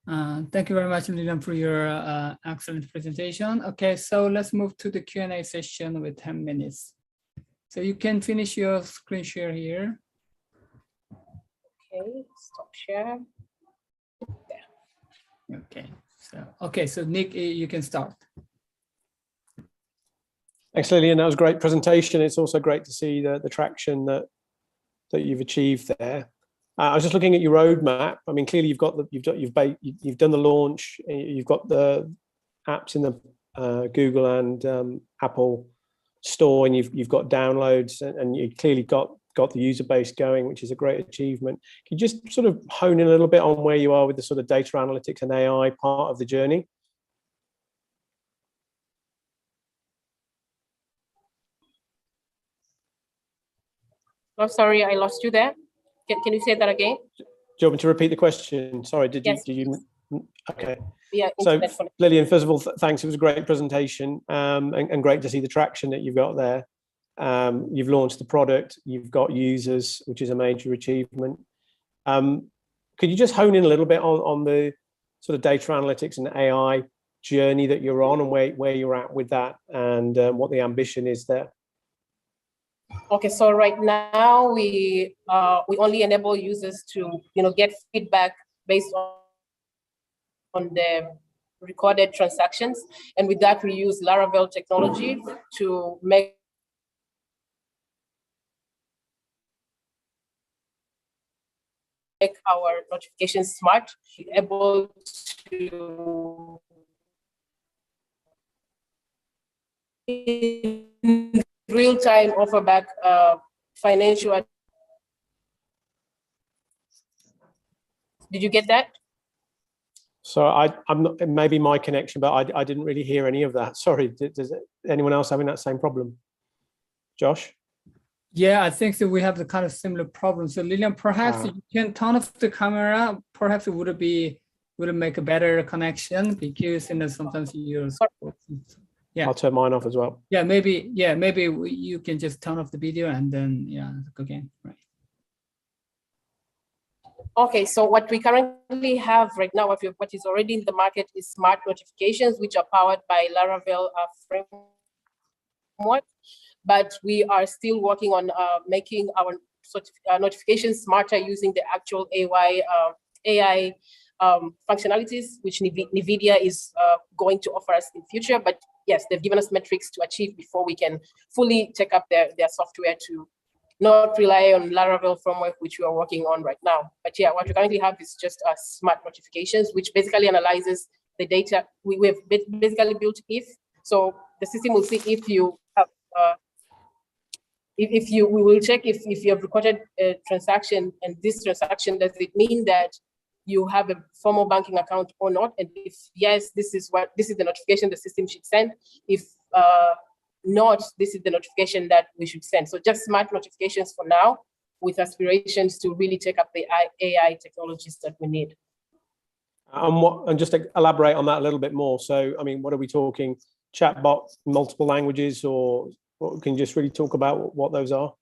Thank you very much, Lilian, for your excellent presentation. Okay, so let's move to the Q&A session with 10 minutes. So you can finish your screen share here. Okay, stop share. There. Okay, so Nick, you can start. Thanks, Lillian. That was a great presentation. It's also great to see the traction that you've achieved there. I was just looking at your roadmap. I mean, clearly you've done the launch. You've got the apps in the Google and Apple store, and you've got downloads, and you clearly got the user base going, which is a great achievement. Can you just sort of hone in a little bit on where you are with the sort of data analytics and AI part of the journey? Oh, sorry, I lost you there. Can you say that again? Do you want me to repeat the question? Sorry, did you? Okay. Yeah. So, Lillian, first of all, thanks. It was a great presentation, and great to see the traction that you've got there. You've launched the product, you've got users, which is a major achievement. Could you just hone in a little bit on the sort of data analytics and AI journey that you're on, and where you're at with that, and what the ambition is there? Okay, so right now we only enable users to get feedback based on the recorded transactions, and with that we use Laravel technology to make our notifications smart, able to real-time offer back financial. Did you get that? So I'm not, maybe my connection, but I didn't really hear any of that. Sorry. Does anyone else having that same problem? Josh? Yeah, I think that we have the kind of similar problem. So Lillian, perhaps you can turn off the camera. Perhaps it would make a better connection, because sometimes you're. Yeah. I'll turn mine off as well. Yeah, maybe you can just turn off the video and then go again. Right. Okay, so what we currently have right now, what is already in the market is smart notifications, which are powered by Laravel framework. But we are still working on making our notifications smarter using the actual AI functionalities, which NVIDIA is going to offer us in future. But yes, they've given us metrics to achieve before we can fully take up their software to not rely on Laravel framework, which we are working on right now. But yeah, what we currently have is just smart notifications, which basically analyzes the data. We've basically built if, so the system will see if you have, we will check if you have recorded a transaction, and this transaction, does it mean that you have a formal banking account or not? And if yes, this is the notification the system should send. If not, this is the notification that we should send. So just smart notifications for now, with aspirations to really take up the AI technologies that we need. And just to elaborate on that a little bit more. So, I mean, what are we talking? Chatbot, multiple languages, or what, can you just really talk about what those are?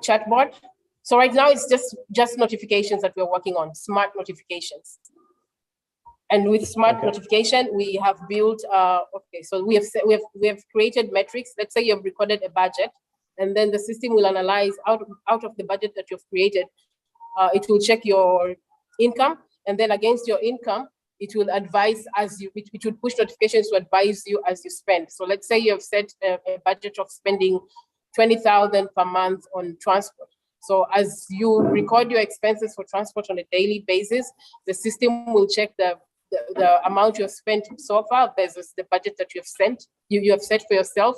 Chatbot. So right now it's just notifications that we're working on, smart notifications. And with smart notification, we have built. Okay, so we have created metrics. Let's say you have recorded a budget, and then the system will analyze out of the budget that you've created. It will check your income, and then against your income, it will advise as you. It will push notifications to advise you as you spend. So let's say you have set a budget of spending 20,000 per month on transport. So as you record your expenses for transport on a daily basis, the system will check the amount you have spent so far versus the budget that you have set for yourself,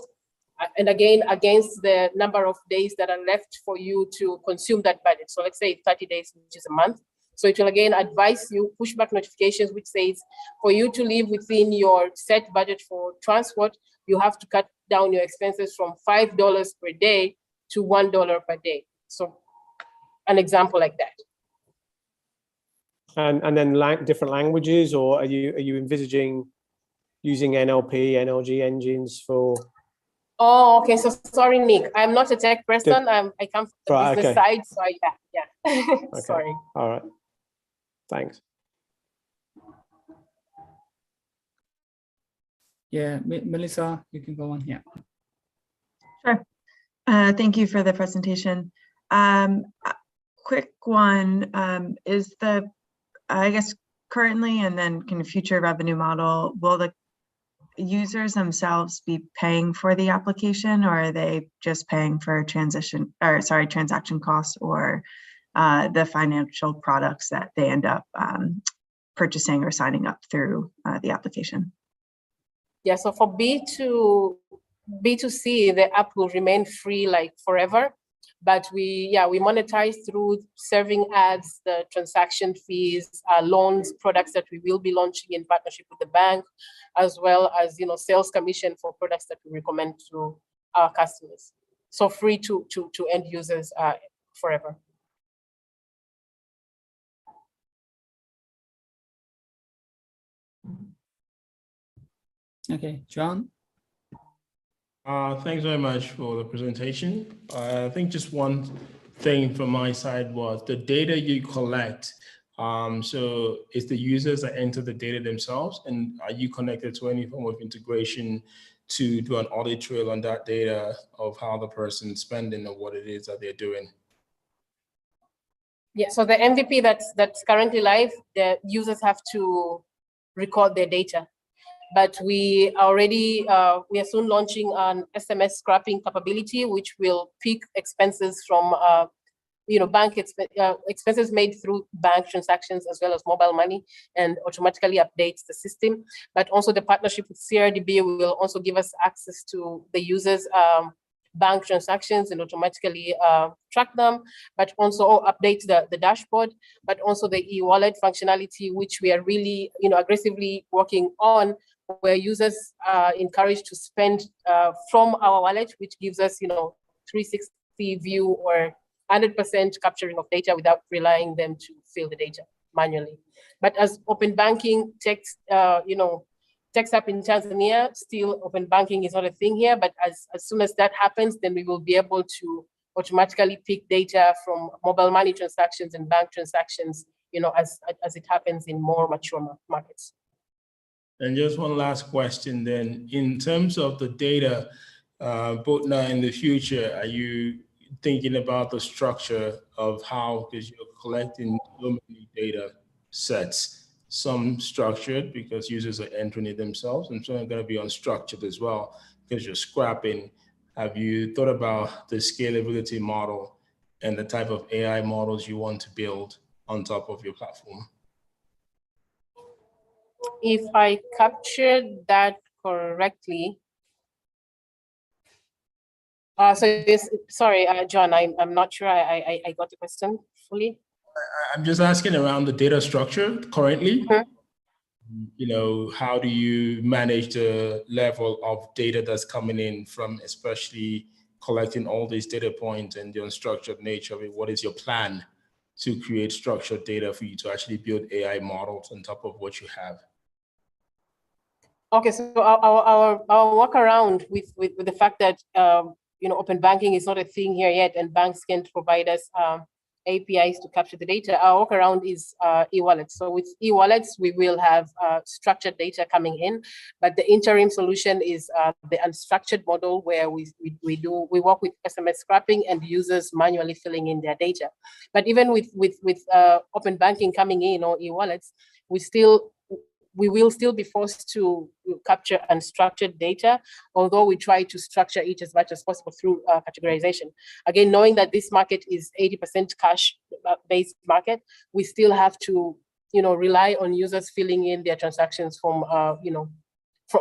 and again against the number of days that are left for you to consume that budget. So let's say 30 days, which is a month. So it will again advise you, pushback notifications, which says for you to live within your set budget for transport, you have to cut down your expenses from $5 per day to $1 per day. So an example like that. And then different languages, or are you envisaging using NLP, NLG engines for? Oh, okay. So sorry, Nick. I'm not a tech person. I come from the business side. So yeah. Okay. Sorry. All right. Thanks. Yeah, Melissa, you can go on. Yeah. Sure. Thank you for the presentation. Quick one is the, I guess, currently and then kind of future revenue model, will the users themselves be paying for the application, or are they just paying for transaction costs, or the financial products that they end up purchasing or signing up through the application? Yeah, so for B2C, the app will remain free like forever. But we monetize through serving ads, the transaction fees, loans, products that we will be launching in partnership with the bank, as well as sales commission for products that we recommend to our customers. So free to end users forever. Okay, John. Thanks very much for the presentation. I think just one thing from my side was the data you collect. So it's the users that enter the data themselves, and are you connected to any form of integration to do an audit trail on that data of how the person's spending or what it is that they're doing? Yeah, so the MVP that's currently live, the users have to record their data. But we already, we are soon launching an SMS scrapping capability, which will pick expenses from, bank expenses made through bank transactions as well as mobile money, and automatically updates the system. But also the partnership with CRDB will also give us access to the users' bank transactions and automatically track them, but also update the dashboard, but also the e-wallet functionality, which we are really, aggressively working on, where users are encouraged to spend from our wallet, which gives us, 360 view or 100% capturing of data without relying them to fill the data manually. But as open banking takes up in Tanzania, still open banking is not a thing here. But as soon as that happens, then we will be able to automatically pick data from mobile money transactions and bank transactions, as it happens in more mature markets. And just one last question then, in terms of the data, both now in the future, are you thinking about the structure of how, because you're collecting so many data sets, some structured because users are entering it themselves, and some are going to be unstructured as well because you're scrapping. Have you thought about the scalability model and the type of AI models you want to build on top of your platform? If I captured that correctly, so yes, sorry, John, I'm not sure I got the question fully. I'm just asking around the data structure currently. How do you manage the level of data that's coming in from, especially collecting all these data points and the unstructured nature of it? What is your plan to create structured data for you to actually build AI models on top of what you have? Okay, so our workaround with the fact that open banking is not a thing here yet, and banks can't provide us APIs to capture the data. Our workaround is e-wallets. So with e-wallets, we will have structured data coming in, but the interim solution is the unstructured model, where we work with SMS scrapping and users manually filling in their data. But even with open banking coming in, or e-wallets, we will still be forced to capture unstructured data, although we try to structure it as much as possible through categorization. Again, knowing that this market is 80% cash-based market, we still have to, rely on users filling in their transactions from,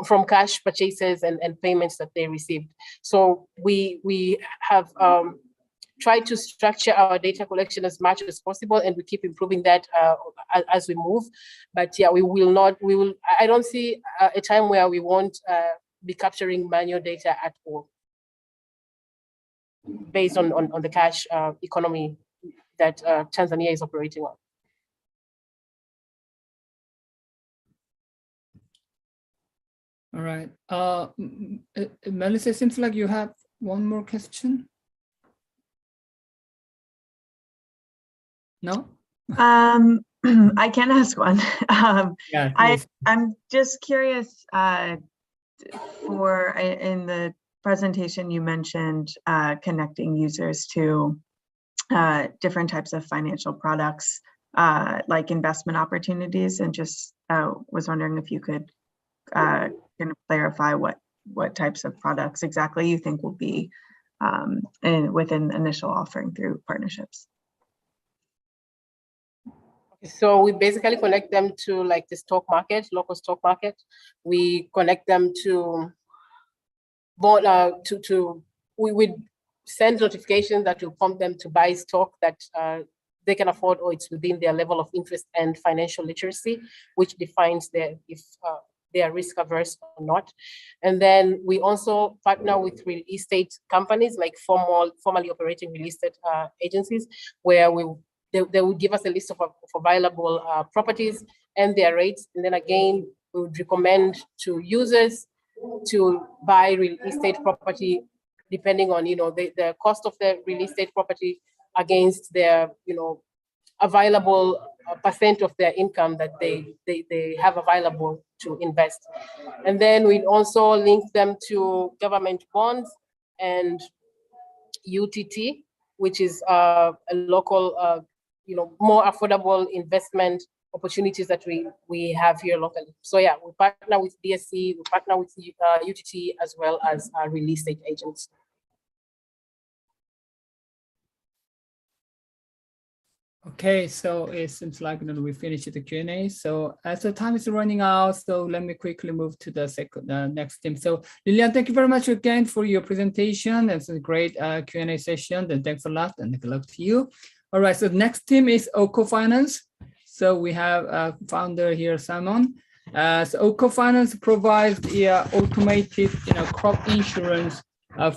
from cash purchases and payments that they received. So we have try to structure our data collection as much as possible, and we keep improving that as we move. But yeah, I don't see a time where we won't be capturing manual data at all, based on the cash economy that Tanzania is operating on. All right. Melissa, it seems like you have one more question. No? I can ask one. Yeah, I'm just curious, in the presentation you mentioned connecting users to different types of financial products, like investment opportunities, and just was wondering if you could kind of clarify what types of products exactly you think will be within initial offering through partnerships. So we basically connect them to like the stock market, local stock market. We connect them to we would send notifications that will prompt them to buy stock that they can afford, or it's within their level of interest and financial literacy, which defines if they are risk averse or not. And then we also partner with real estate companies, like formally operating real estate agencies, where they would give us a list of available properties and their rates. And then again, we would recommend to users to buy real estate property, depending on, the cost of the real estate property against their, available percent of their income that they have available to invest. And then we also link them to government bonds and UTT, which is a local, more affordable investment opportunities that we have here locally. So yeah, we partner with DSC, we partner with UTT, as well as real estate agents. Okay, so it seems like we finished the Q&A. So as the time is running out, so let me quickly move to the next team. So Lilian, thank you very much again for your presentation. It's a great Q&A session, and thanks a lot, and good luck to you. All right, so the next team is Oco Finance. So we have founder here, Simon. So Oco Finance provides the automated crop insurance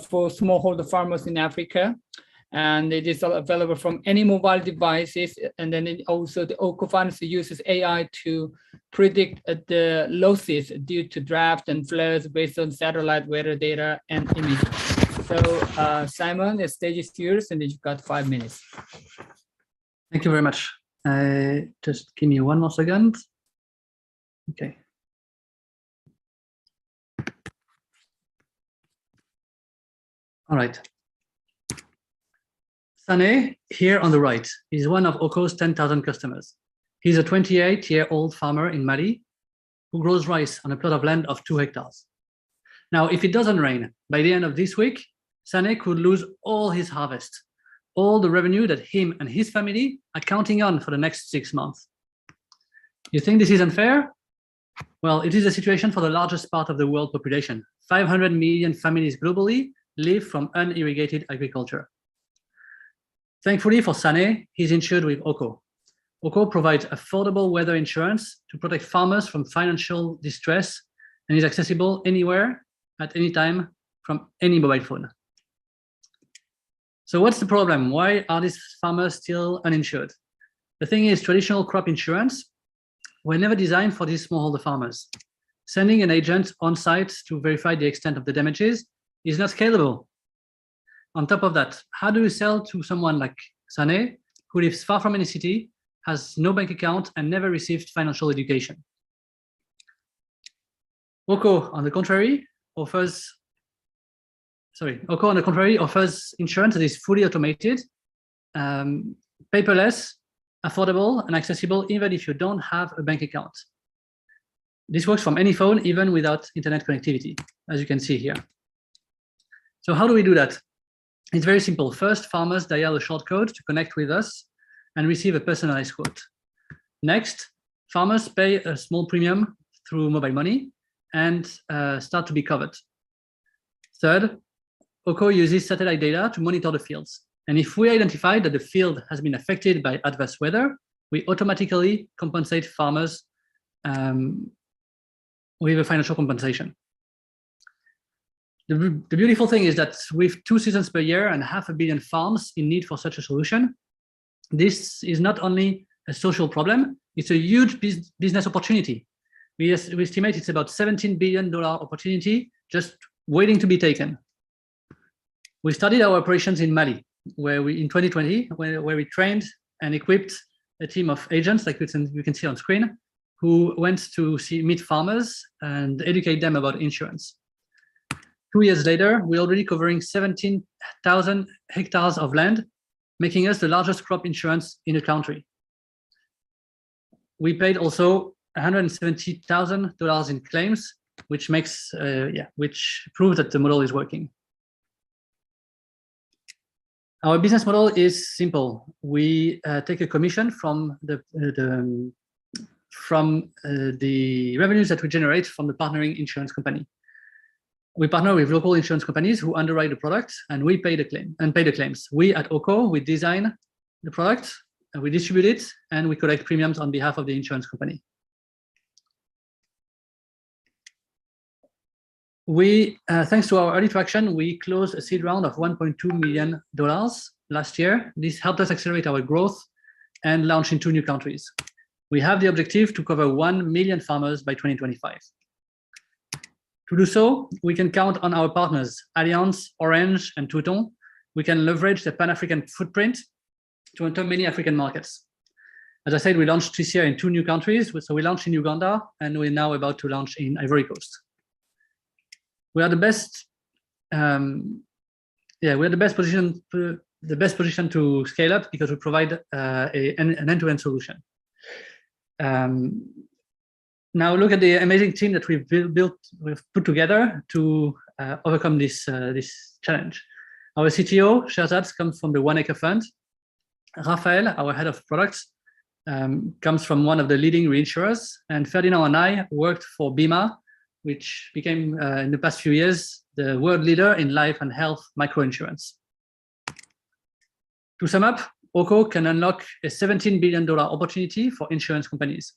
for smallholder farmers in Africa. And it is available from any mobile devices. And then also the Oco Finance uses AI to predict the losses due to drought and floods based on satellite weather data and images. So Simon, the stage is yours, and then you've got 5 minutes. Thank you very much. Just give me 1 more second. Okay. All right. Sane, here on the right, is one of Oco's 10,000 customers. He's a 28-year-old farmer in Mali who grows rice on a plot of land of 2 hectares. Now, if it doesn't rain, by the end of this week, Sane could lose all his harvest, all the revenue that him and his family are counting on for the next 6 months. You think this is unfair? Well, it is a situation for the largest part of the world population. 500 million families globally live from unirrigated agriculture. Thankfully for Sane, he's insured with Oco. Oco provides affordable weather insurance to protect farmers from financial distress and is accessible anywhere, at any time, from any mobile phone. So what's the problem? Why are these farmers still uninsured? The thing is, traditional crop insurance were never designed for these smallholder farmers. Sending an agent on site to verify the extent of the damages is not scalable. On top of that, how do you sell to someone like Sane, who lives far from any city, has no bank account, and never received financial education? Oco, on the contrary, offers insurance that is fully automated, paperless, affordable, and accessible even if you don't have a bank account. This works from any phone, even without internet connectivity, as you can see here. So how do we do that? It's very simple. First, farmers dial a short code to connect with us and receive a personalized quote. Next, farmers pay a small premium through mobile money and start to be covered. Third, Oco uses satellite data to monitor the fields. And if we identify that the field has been affected by adverse weather, we automatically compensate farmers with a financial compensation. The beautiful thing is that with 2 seasons per year and 500 million farms in need for such a solution, this is not only a social problem, it's a huge business opportunity. We estimate it's about $17 billion opportunity just waiting to be taken. We started our operations in Mali, where we, in 2020, where we trained and equipped a team of agents, like you can see on screen, who went to meet farmers and educate them about insurance. 2 years later, we're already covering 17,000 hectares of land, making us the largest crop insurance in the country. We paid also $170,000 in claims, which makes, which proves that the model is working. Our business model is simple. We take a commission from the revenues that we generate from the partnering insurance company. We partner with local insurance companies who underwrite the product, and we pay the claims. We at Oco, we design the product, we distribute it, and we collect premiums on behalf of the insurance company. Thanks to our early traction, we closed a seed round of $1.2 million last year. This helped us accelerate our growth and launch in 2 new countries. We have the objective to cover 1 million farmers by 2025. To do so, we can count on our partners, Allianz, Orange, and Touton. We can leverage the Pan-African footprint to enter many African markets. As I said, we launched this year in 2 new countries. So we launched in Uganda, and we're now about to launch in Ivory Coast. We are the best. We're the best position to scale up because we provide an end-to-end solution. Now look at the amazing team that we've put together to overcome this challenge. Our CTO, Sherzad, comes from the One Acre Fund. Raphael, our head of products, comes from one of the leading reinsurers. And Ferdinand and I worked for Bima, which became, in the past few years, the world leader in life and health microinsurance. To sum up, Oco can unlock a $17 billion opportunity for insurance companies.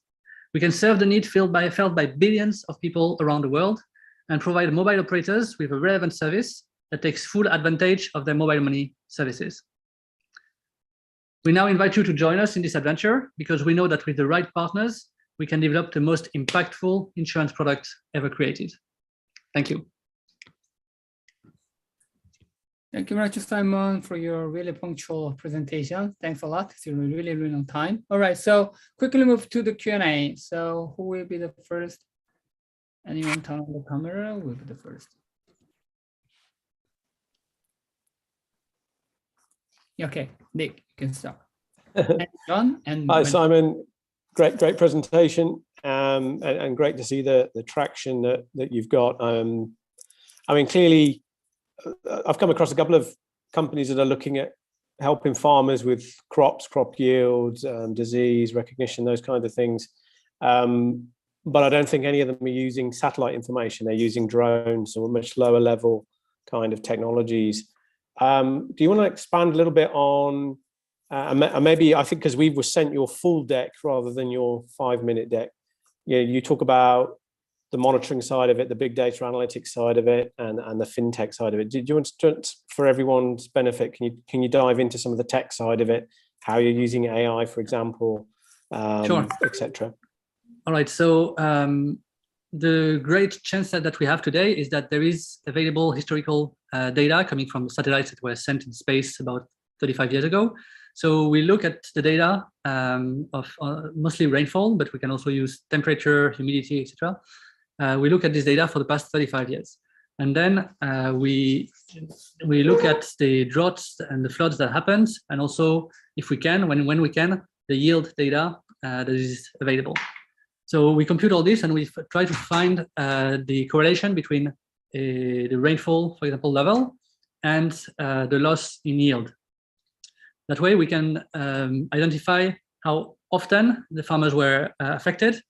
We can serve the need felt by billions of people around the world and provide mobile operators with a relevant service that takes full advantage of their mobile money services. We now invite you to join us in this adventure because we know that with the right partners, we can develop the most impactful insurance product ever created. Thank you. Thank you very much, Simon, for your really punctual presentation. Thanks a lot. It's a really, really long time. All right, so quickly move to the Q&A. So who will be the first? Anyone turn on the camera will be the first. Okay, Nick, you can start. And John and hi, Simon. Great presentation, and great to see the traction that you've got. I mean, clearly, I've come across a couple of companies that are looking at helping farmers with crops, crop yields, disease recognition, those kinds of things. But I don't think any of them are using satellite information. They're using drones or much lower level kind of technologies. Do you want to expand a little bit on, maybe, I think because we were sent your full deck rather than your 5-minute deck. You talk about the monitoring side of it, the big data analytics side of it, and the fintech side of it. Do you want to, for everyone's benefit, can you dive into some of the tech side of it, how you're using AI, for example, sure, etc. All right. So the great chance that we have today is that there is available historical data coming from satellites that were sent in space about 35 years ago. So we look at the data of mostly rainfall, but we can also use temperature, humidity, etc. We look at this data for the past 35 years. And then we look at the droughts and the floods that happened, and also, if we can, when we can, the yield data that is available. So we compute all this and we try to find the correlation between the rainfall, for example, level and the loss in yield. That way we can identify how often the farmers were affected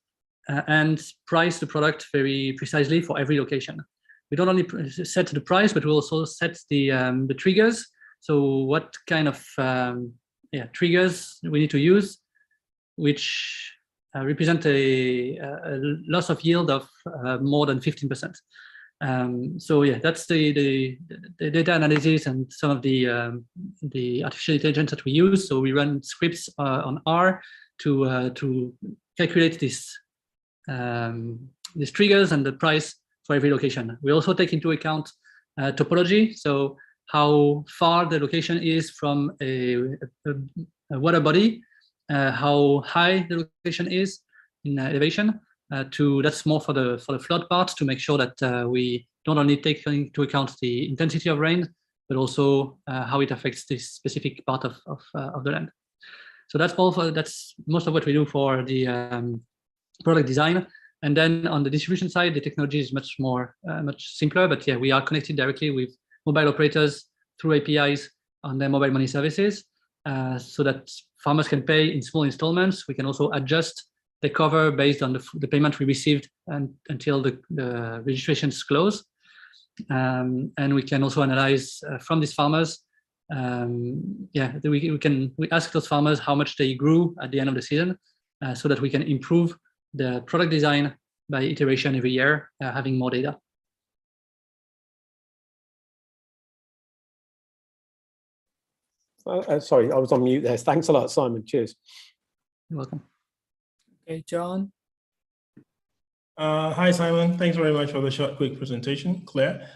and price the product very precisely for every location. We don't only set the price, but we also set the triggers. So what kind of triggers we need to use, which represent a loss of yield of more than 15%. So yeah, that's the data analysis and some of the artificial intelligence that we use. So we run scripts on R to calculate these triggers and the price for every location. We also take into account topology, so how far the location is from a water body, how high the location is in elevation. That's more for the flood part, to make sure that we don't only take into account the intensity of rain, but also how it affects this specific part of the land. So that's most of what we do for the product design. And then on the distribution side, the technology is much simpler. But yeah, we are connected directly with mobile operators through APIs on their mobile money services, so that farmers can pay in small installments. We can also adjust the cover based on the payment we received until the registrations close. And we can also analyze from these farmers. We ask those farmers how much they grew at the end of the season, so that we can improve the product design by iteration every year, having more data. Sorry, I was on mute there. Thanks a lot, Simon. Cheers. You're welcome. Okay, John. Hi, Simon. Thanks very much for the short, quick presentation, Claire.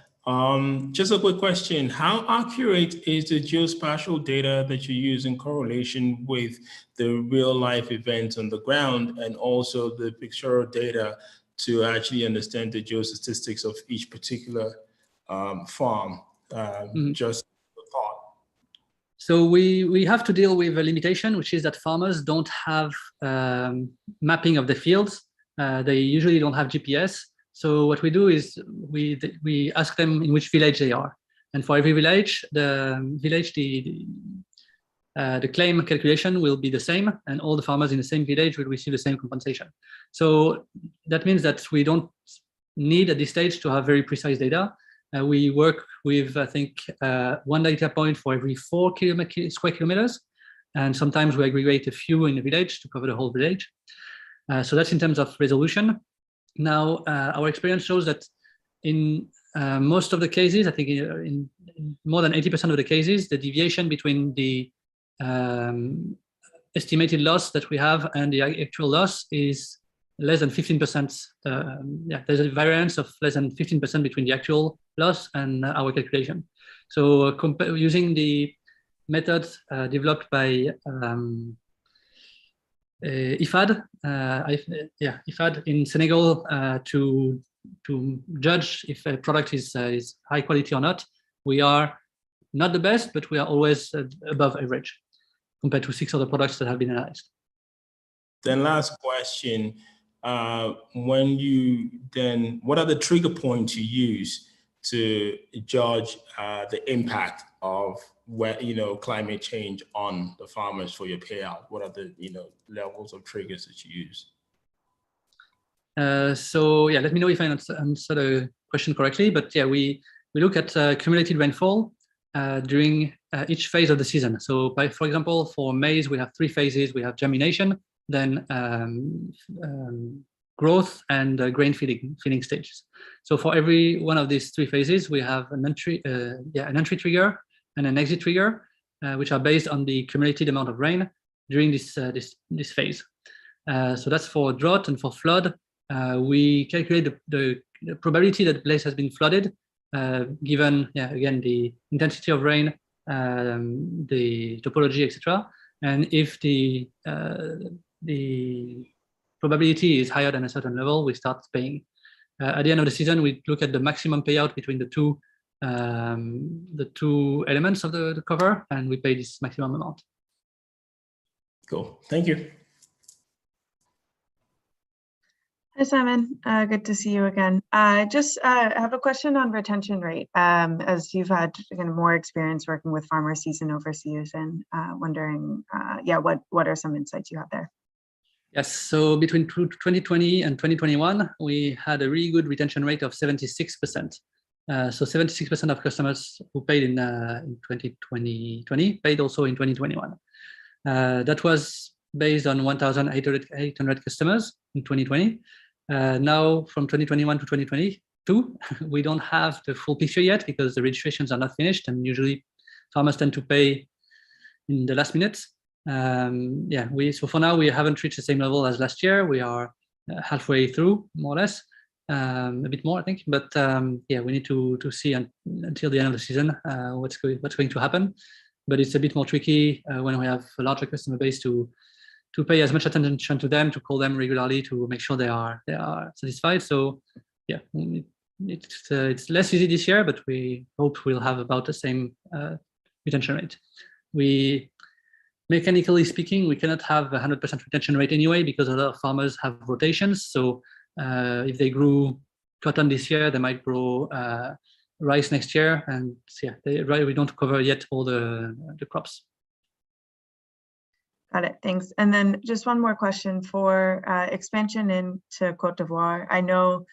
Just a quick question. How accurate is the geospatial data that you use in correlation with the real life events on the ground, and also the pictorial data to actually understand the geostatistics of each particular farm? Just a thought. So we have to deal with a limitation, which is that farmers don't have mapping of the fields. They usually don't have GPS. So what we do is we ask them in which village they are, and for every village, the claim calculation will be the same, and all the farmers in the same village will receive the same compensation. So that means that we don't need at this stage to have very precise data. We work with, I think, one data point for every 4 square kilometers, and sometimes we aggregate a few in a village to cover the whole village. So that's in terms of resolution. Now, our experience shows that in most of the cases, I think in more than 80% of the cases, the deviation between the estimated loss that we have and the actual loss is less than 15%. There's a variance of less than 15% between the actual loss and our calculation. So using the methods developed by IFAD, IFAD in Senegal to judge if a product is high quality or not. We are not the best, but we are always above average compared to 6 other products that have been analyzed. Then last question, what are the trigger points you use to judge the impact of climate change on the farmers for your payout? What are the levels of triggers that you use? So yeah, let me know if I answer the question correctly. But yeah, we look at cumulative rainfall during each phase of the season. So for example, for maize, we have 3 phases. We have germination, then growth, and grain feeding stages. So for every one of these 3 phases, we have an entry trigger and an exit trigger, which are based on the cumulative amount of rain during this phase. So that's for drought. And for flood, we calculate the probability that the place has been flooded, given again the intensity of rain, the topology, etc. And if the probability is higher than a certain level, we start paying. At the end of the season, we look at the maximum payout between the two elements of the cover, and we pay this maximum amount. Cool. Thank you. Hi, Simon. Good to see you again. Just have a question on retention rate. As you've had more experience working with farmer season overseas, and wondering, what are some insights you have there? Yes, so between 2020 and 2021, we had a really good retention rate of 76%. So 76% of customers who paid in 2020 paid also in 2021. That was based on 1,800 customers in 2020. Now from 2021 to 2022, we don't have the full picture yet because the registrations are not finished, and usually farmers tend to pay in the last minutes. So for now we haven't reached the same level as last year. We are halfway through, more or less, a bit more, I think. But we need to see until the end of the season what's going to happen. But it's a bit more tricky when we have a larger customer base to pay as much attention to them, to call them regularly, to make sure they are satisfied. So yeah, it's less easy this year, but we hope we'll have about the same retention rate. Mechanically speaking, we cannot have 100% retention rate anyway, because a lot of farmers have rotations. So if they grew cotton this year, they might grow rice next year, and we don't cover yet all the crops. Got it, thanks. And then just one more question for expansion into Cote d'Ivoire. I know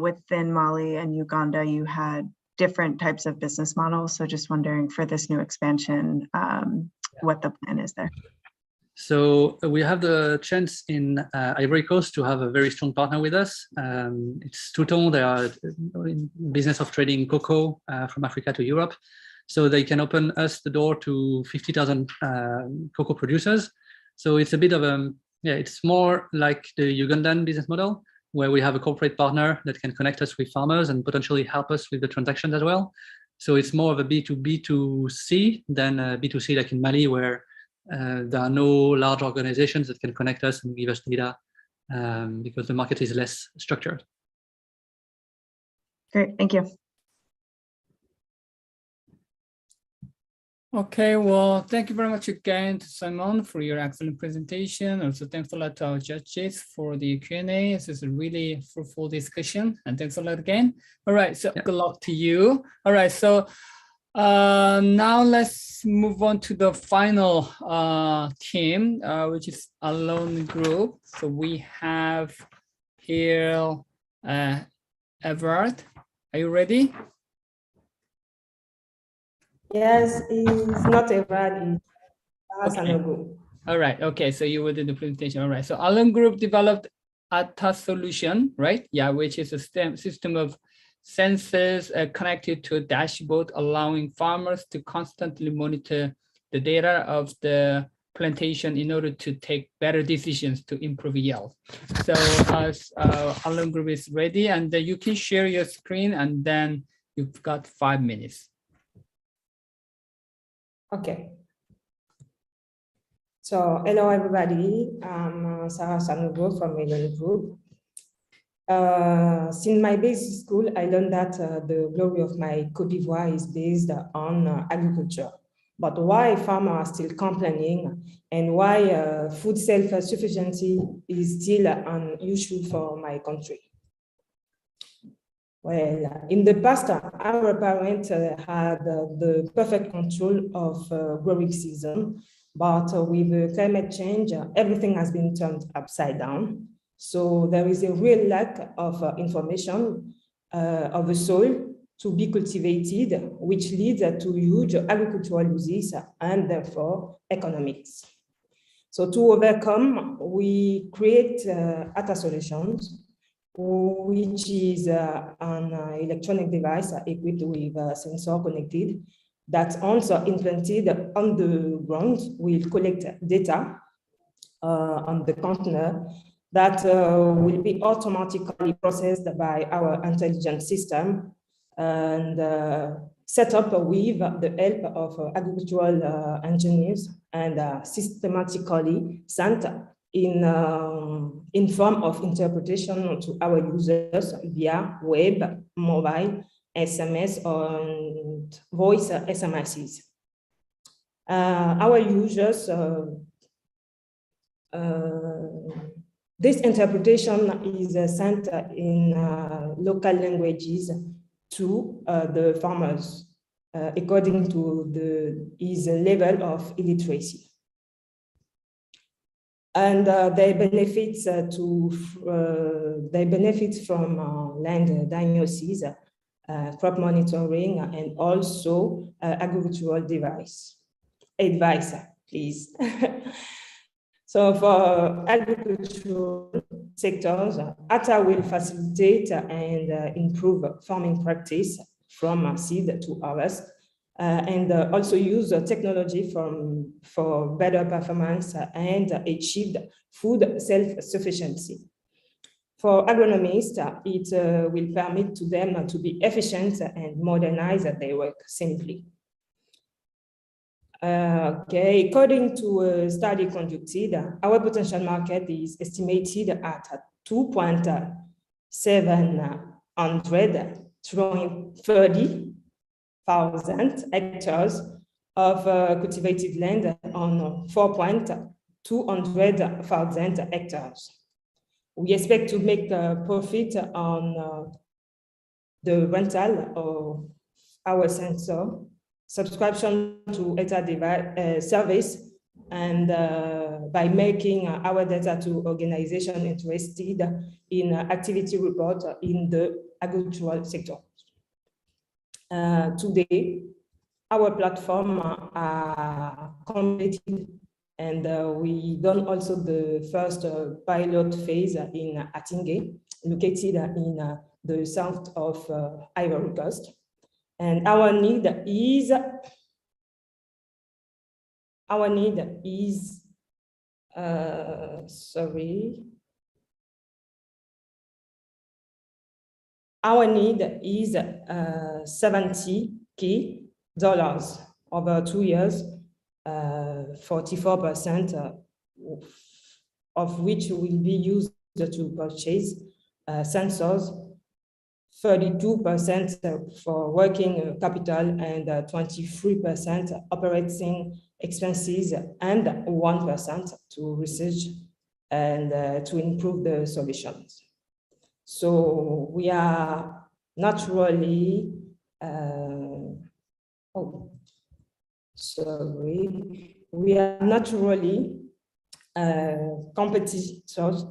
within Mali and Uganda, you had different types of business models. So just wondering for this new expansion, what the plan is there. So we have the chance in Ivory Coast to have a very strong partner with us. It's Touton. They are in business of trading cocoa from Africa to Europe. So they can open us the door to 50,000 cocoa producers. So it's a bit of it's more like the Ugandan business model, where we have a corporate partner that can connect us with farmers and potentially help us with the transactions as well. So it's more of a B2B2C than a B2C like in Mali, where there are no large organizations that can connect us and give us data because the market is less structured. Great, thank you. Okay, well, thank you very much again to Simon for your excellent presentation. Also, thanks a lot to our judges for the Q&A. This is a really fruitful discussion, and thanks a lot again. All right, so good luck to you. All right, so now let's move on to the final team, which is Alone Group. So we have here Everard. Are you ready? Yes, it's not a value. Okay. All right. Okay. So you will do the presentation. All right. So Allen Group developed a task solution, right? Yeah, which is a system of sensors connected to a dashboard, allowing farmers to constantly monitor the data of the plantation in order to take better decisions to improve yield. So Allen Group is ready, and you can share your screen, and then you've got 5 minutes. Okay. So hello everybody, I'm Sarah Sanugo from Melon Group. Since my basic school, I learned that the glory of my Côte d'Ivoire is based on agriculture. But why farmers are still complaining and why food self-sufficiency is still an issue for my country? Well, in the past, our parents had the perfect control of growing season, but with climate change, everything has been turned upside down. So there is a real lack of information of the soil to be cultivated, which leads to huge agricultural losses and therefore economics. So to overcome, we create ATA solutions, which is an electronic device equipped with a sensor connected that once implanted on the ground will collect data on the container that will be automatically processed by our intelligence system and set up with the help of agricultural engineers and systematically sent in form of interpretation to our users via web, mobile, SMS, and voice SMSs. Our users, this interpretation is sent in local languages to the farmers according to his level of illiteracy. And they benefit from land diagnosis, crop monitoring, and also agricultural advice, please. So for agricultural sectors, ATA will facilitate and improve farming practice from seed to harvest, and also use technology for better performance and achieve food self-sufficiency. For agronomists, it will permit to them to be efficient and modernize their work simply. Okay, according to a study conducted, our potential market is estimated at 2,730,000 hectares of cultivated land on 4,200,000 hectares. We expect to make a profit on the rental of our sensor, subscription to ATA service, and by making our data to organizations interested in activity report in the agricultural sector. Today, our platform are completed, and we done also the first pilot phase in Atingue, located in the south of Ivory Coast. And our need is $70,000 over 2 years, 44% of which will be used to purchase sensors, 32% for working capital, and 23% operating expenses, and 1% to research and to improve the solutions. So we are naturally, we are naturally competitors,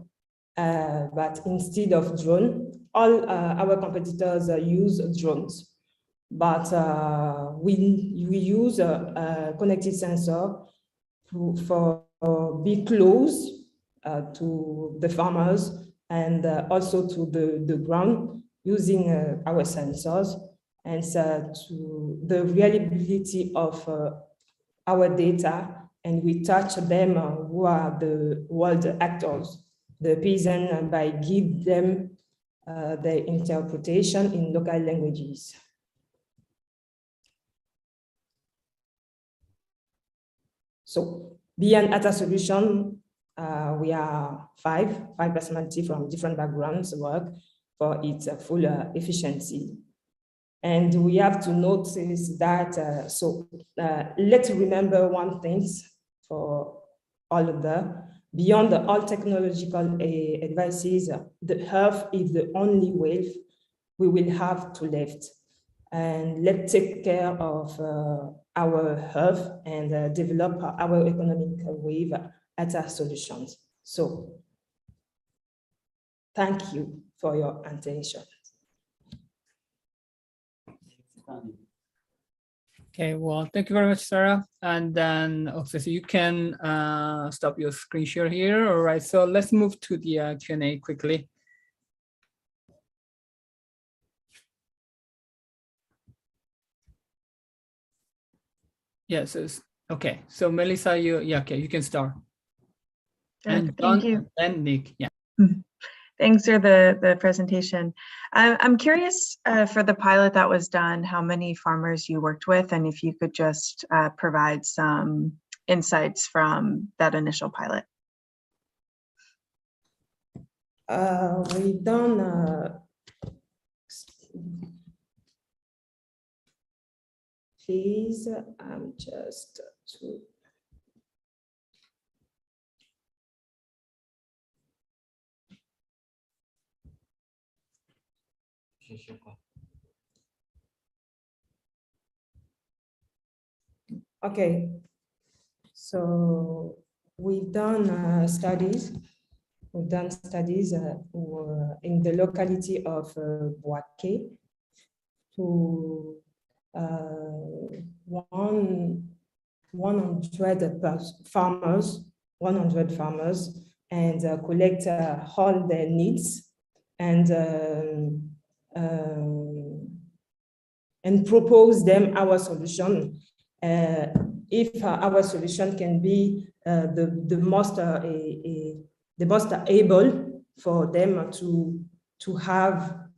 but instead of drone, all our competitors use drones, but we use a connected sensor for be close to the farmers and also to the ground using our sensors, and so to the reliability of our data, and we touch them who are the world actors, the peasant, by give them the interpretation in local languages. So beyond data solution, we are five personalities from different backgrounds work for its full efficiency. And we have to notice that, let's remember one thing for all of the, beyond all technological advices, the health is the only wealth we will have to live. And let's take care of our health and develop our economic with data solutions. So thank you for your attention. Okay, well, thank you very much, Sarah. And then, okay, so you can stop your screen share here. All right, so let's move to the Q&A quickly. Yes, okay. So Melissa, okay, you can start. And thank you. And Nick, yeah. Thanks for the presentation. I'm curious for the pilot that was done, how many farmers you worked with, and if you could just provide some insights from that initial pilot. We've done, please, I'm just to. Okay, so we've done studies. We've done studies in the locality of Boaké to 100 farmers, and collect all their needs and propose them our solution. If our solution can be the most able for them to have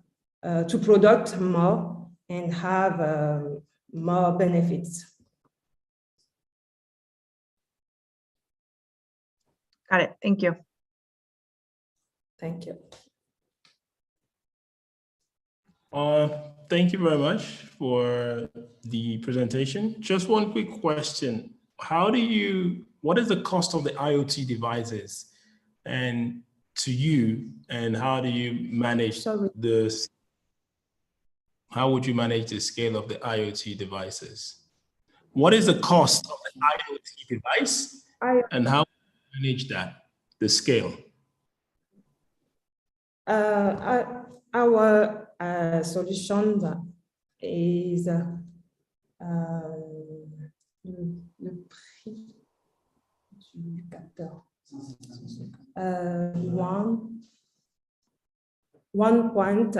to produce more and have more benefits. Got it. Thank you. Thank you. Thank you very much for the presentation. Just one quick question. What is the cost of the IoT devices and to you, and how do you manage this? How would you manage the scale of the IoT devices? What is the cost of the IoT device and how do you manage that, the scale? Our solution is le prix du capteur. One point,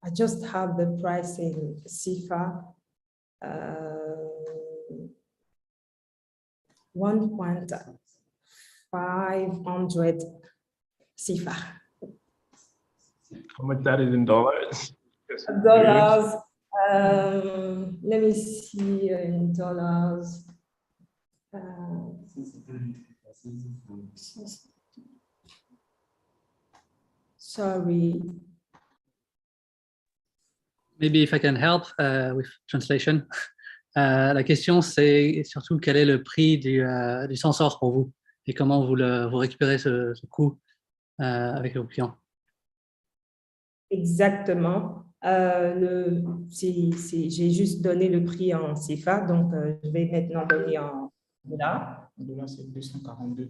I just have the price in CIFA. 1.500 CIFA. How much that is in dollars? Dollars. Let me see in dollars. Sorry. Maybe if I can help with translation. La question, c'est surtout quel est le prix du sensor pour vous et comment vous récupérez ce coût avec vos clients. Exactement. J'ai juste donné le prix en CFA, donc je vais maintenant donner en dollars. En dollars, c'est $242.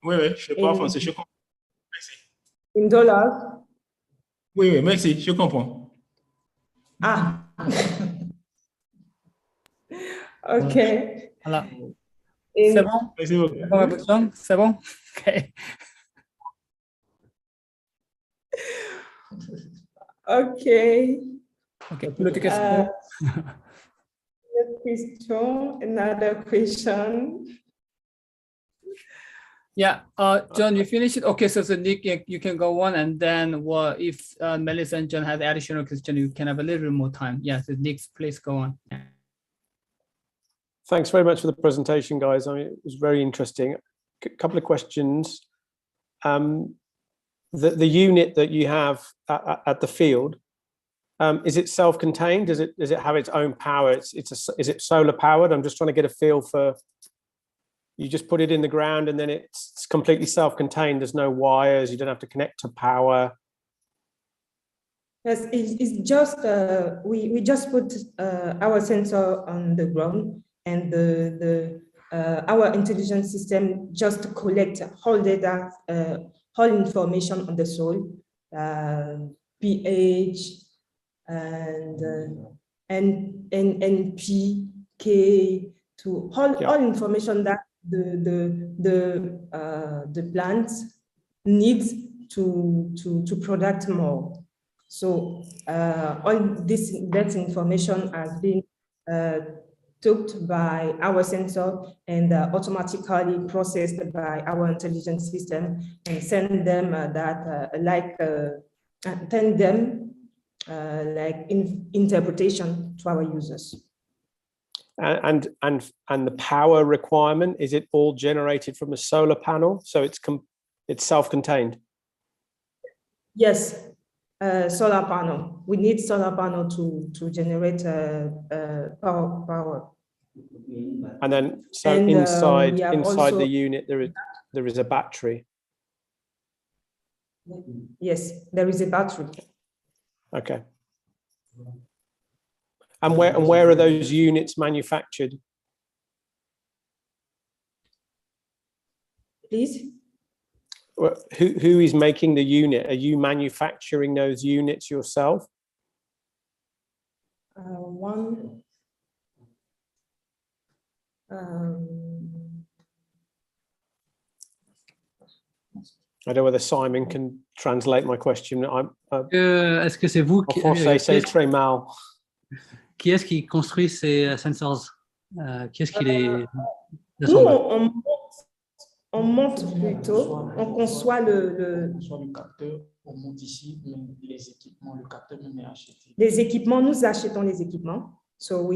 Oui, je ne sais pas français, je comprends. Merci. In dollars? Oui, merci, je comprends. Ah. OK. Voilà. C'est bon? Merci beaucoup. C'est bon? OK. OK. OK, plus de questions. Another question. Yeah, John, you finished it? Okay, so Nick, you can go on, and then if Melissa and John have additional question, you can have a little bit more time. Yeah, so Nick, please go on. Yeah. Thanks very much for the presentation, guys. I mean, it was very interesting. A couple of questions. The unit that you have at the field, is it self-contained? Does it have its own power? Is it solar powered? I'm just trying to get a feel for. You just put it in the ground and then it's completely self-contained. There's no wires. You don't have to connect to power. Yes, it's just we just put our sensor on the ground, and our intelligence system just collect whole data, whole information on the soil, pH, and NP, K, to all information that the plants needs to produce more. So all that information has been took by our sensor and automatically processed by our intelligence system and send them interpretation to our users. And the power requirement, is it all generated from a solar panel? So it's self-contained? Yes, solar panel. We need solar panel to generate power. And then inside the unit there is a battery. Yes, there is a battery. Okay. And where are those units manufactured? Please? Who is making the unit? Are you manufacturing those units yourself? I don't know whether Simon can translate my question. Est-ce que c'est vous qui... français, c'est très mal. Qui est-ce qui construit ces sensors? Qui est-ce qui les... Nous, on monte plutôt, on conçoit le capteur, on monte ici, mais les équipements, le capteur même est acheté. Les équipements, nous achetons les équipements. So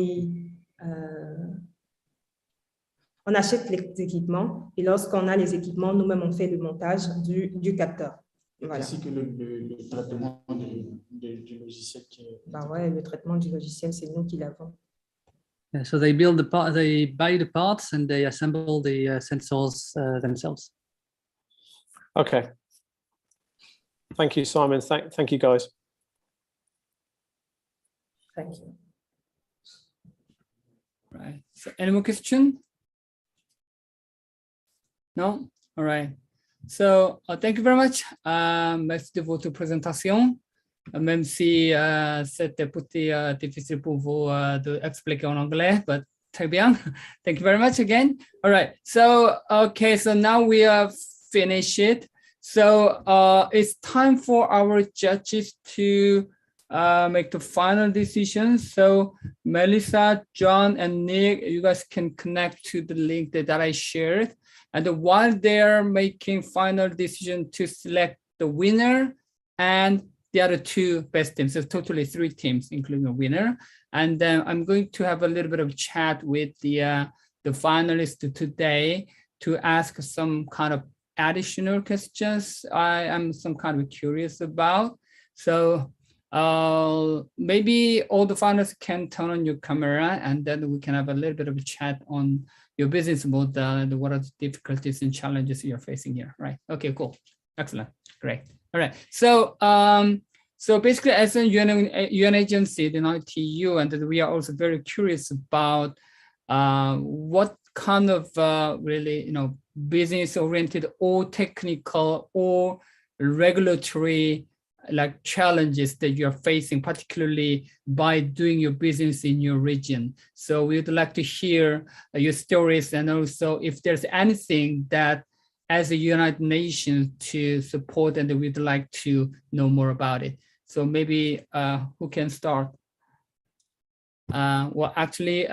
on achète les équipements et lorsqu'on a les équipements, nous-mêmes on fait le montage du capteur. Voilà. Ainsi que le traitement du logiciel. Ouais, le traitement du logiciel, c'est nous qui l'avons. Yeah, so they buy the parts and they assemble the sensors themselves. Okay. Thank you, Simon. Thank you, guys. Thank you. Right. So any more question? No? All right. So thank you very much. Merci de votre présentation. Même si c'était petit difficile pour vous de expliquer en anglais, but très bien. Thank you very much again. All right. So okay. So now we have finished it. So it's time for our judges to make the final decision. So Melissa, John, and Nick, you guys can connect to the link that I shared. And while they're making final decision to select the winner and the other two best teams, so totally 3 teams, including a winner. And then I'm going to have a little bit of chat with the finalists today to ask some kind of additional questions I am some kind of curious about. So maybe all the finalists can turn on your camera and then we can have a little bit of a chat on your business model and what are the difficulties and challenges you're facing here, right? Okay, cool, excellent, great. All right, so so basically as a UN agency, the ITU, and we are also very curious about what kind of really, business-oriented or technical or regulatory like challenges that you're facing, particularly by doing your business in your region. So we would like to hear your stories, and also if there's anything that as a United Nations to support and we'd like to know more about it. So maybe who can start? Well, actually,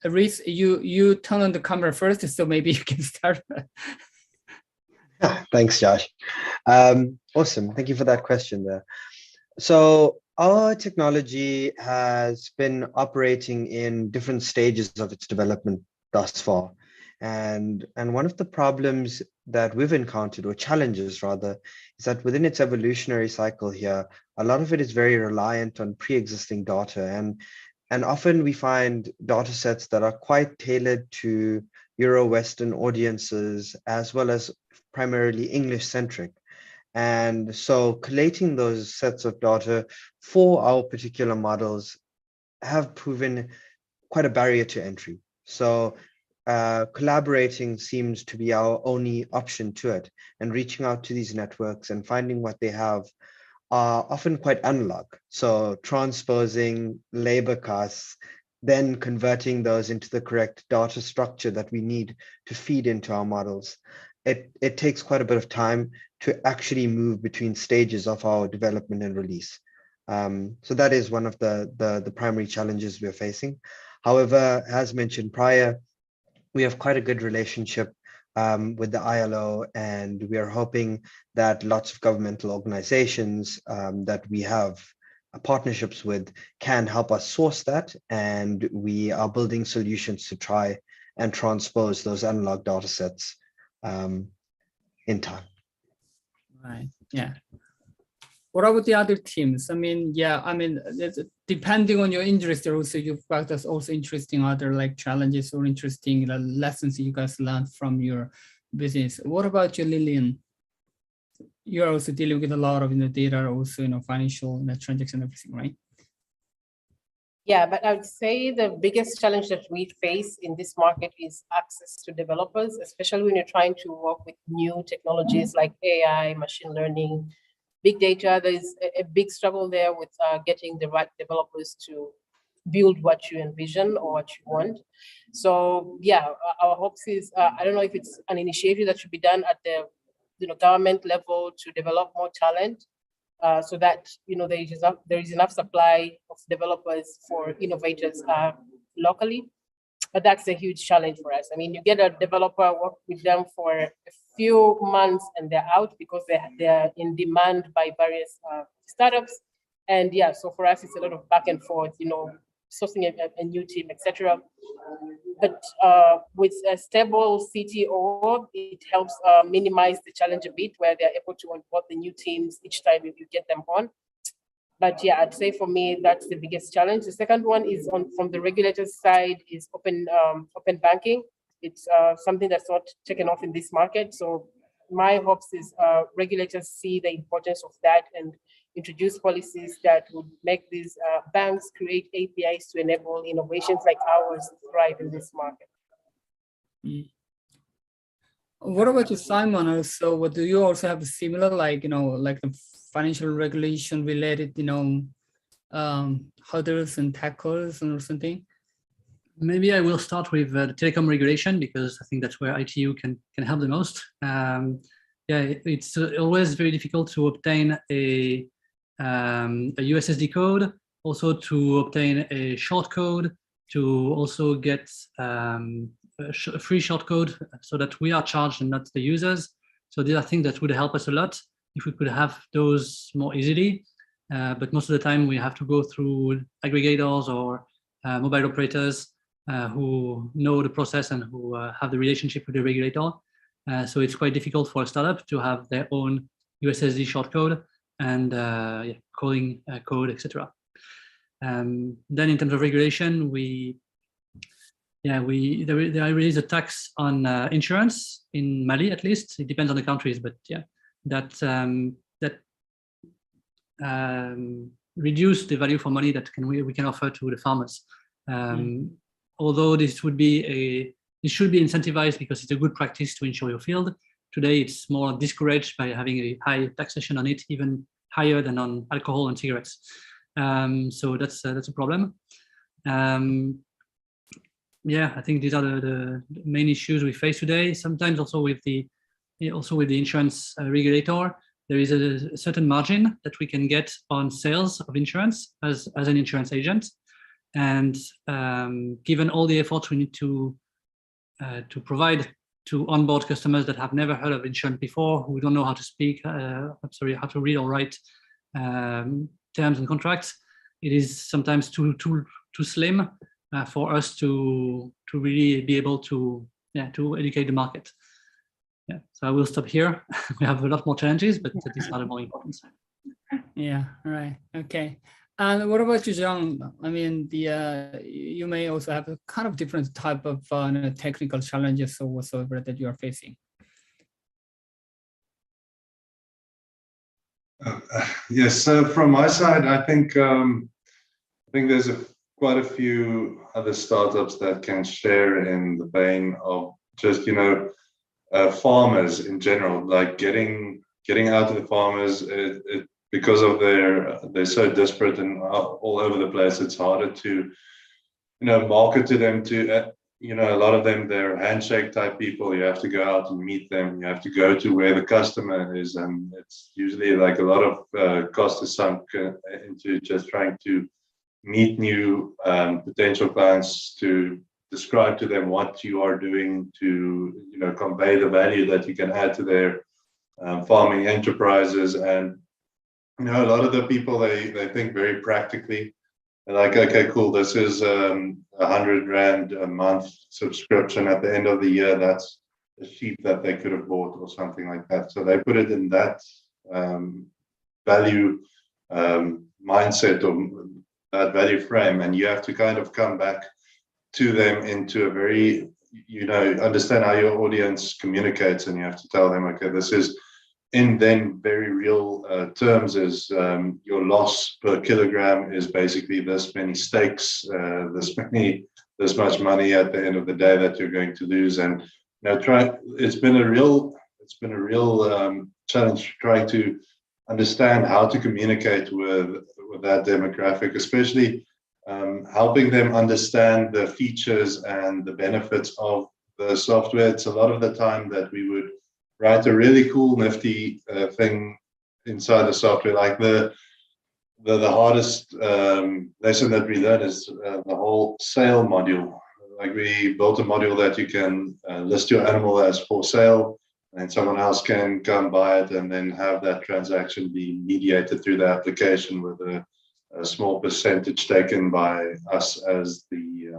Reese, you turn on the camera first, so maybe you can start. Thanks, Josh. Awesome. Thank you for that question there. So our technology has been operating in different stages of its development thus far. And one of the problems that we've encountered, or challenges rather, is that within its evolutionary cycle here, a lot of it is very reliant on pre-existing data. And often we find data sets that are quite tailored to Euro-Western audiences, as well as primarily English-centric. And so collating those sets of data for our particular models have proven quite a barrier to entry. So collaborating seems to be our only option to it, and reaching out to these networks and finding what they have are often quite analog. So transposing labor costs, then converting those into the correct data structure that we need to feed into our models. It takes quite a bit of time to actually move between stages of our development and release. So that is one of the primary challenges we're facing. However, as mentioned prior, we have quite a good relationship with the ILO, and we are hoping that lots of governmental organizations that we have partnerships with can help us source that, and we are building solutions to try and transpose those analog data sets in time. Right. Yeah. What about the other teams? I mean, yeah, I mean, depending on your interest, also you've got us also interesting other like challenges or interesting lessons you guys learned from your business. What about you, Lillian? You're also dealing with a lot of data, also financial transaction, everything, right? Yeah, but I would say the biggest challenge that we face in this market is access to developers, especially when you're trying to work with new technologies like AI, machine learning, big data. There's a big struggle there with getting the right developers to build what you envision or what you want. So yeah, our hopes is, I don't know if it's an initiative that should be done at the government level to develop more talent, so that there is enough supply of developers for innovators locally. But that's a huge challenge for us. I mean, you get a developer, work with them for a few months and they're out because they're in demand by various startups. And yeah, so for us, it's a lot of back and forth, sourcing a new team, etc. But with a stable CTO, it helps minimize the challenge a bit, where they're able to onboard the new teams each time you get them on. But yeah, I'd say for me, that's the biggest challenge. The second one is from the regulator's side is open banking. It's something that's not taken off in this market. So my hopes is regulators see the importance of that and introduce policies that would make these banks create APIs to enable innovations like ours to thrive in this market. What about you, Simon? Also, what do you also have a similar, like the financial regulation related, hurdles and tackles or something? Maybe I will start with the telecom regulation, because I think that's where ITU can help the most. It's always very difficult to obtain a USSD code, also to obtain a short code, to also get a free short code so that we are charged and not the users. So these are things that would help us a lot if we could have those more easily. But most of the time we have to go through aggregators or mobile operators who know the process and who have the relationship with the regulator. So it's quite difficult for a startup to have their own USSD shortcode and calling code, etc. Then in terms of regulation, there is a tax on insurance in Mali, at least. It depends on the countries, but yeah, that reduce the value for money that we can offer to the farmers. Although this should be incentivized because it's a good practice to insure your field. Today, it's more discouraged by having a high taxation on it, even higher than on alcohol and cigarettes. So that's a problem. I think these are the main issues we face today. Sometimes also with the insurance regulator, there is a certain margin that we can get on sales of insurance as an insurance agent. And given all the efforts we need to provide to onboard customers that have never heard of insurance before, who don't know how to speak, how to read or write terms and contracts. It is sometimes too slim for us to really be able to educate the market. Yeah, so I will stop here. We have a lot more challenges, but these are the more important. Yeah, right. Okay. And what about you, John? I mean, you may also have a kind of different type of technical challenges or whatsoever that you are facing. Yes. So from my side, I think there's quite a few other startups that can share in the vein of just farmers in general, like getting out to the farmers. Because of they're so disparate and all over the place, it's harder to market to them. To a lot of them, they're handshake type people. You have to go out and meet them. You have to go to where the customer is, and it's usually like a lot of cost is sunk into just trying to meet new potential clients, to describe to them what you are doing, to convey the value that you can add to their farming enterprises. And a lot of the people, they think very practically. They're like, okay, cool, this is 100 Rand a month subscription. At the end of the year, that's a sheep that they could have bought or something like that. So they put it in that value mindset or that value frame, and you have to kind of come back to them into a very, understand how your audience communicates, and you have to tell them, okay, this is in then very real terms, is your loss per kilogram is basically this many steaks, this much money at the end of the day that you're going to lose. And it's been a real challenge trying to understand how to communicate with that demographic, especially helping them understand the features and the benefits of the software. It's a lot of the time that we would write a really cool, nifty thing inside the software. Like the hardest lesson that we learned is the whole sale module. Like we built a module that you can list your animal as for sale, and someone else can come buy it and then have that transaction be mediated through the application with a small percentage taken by us as the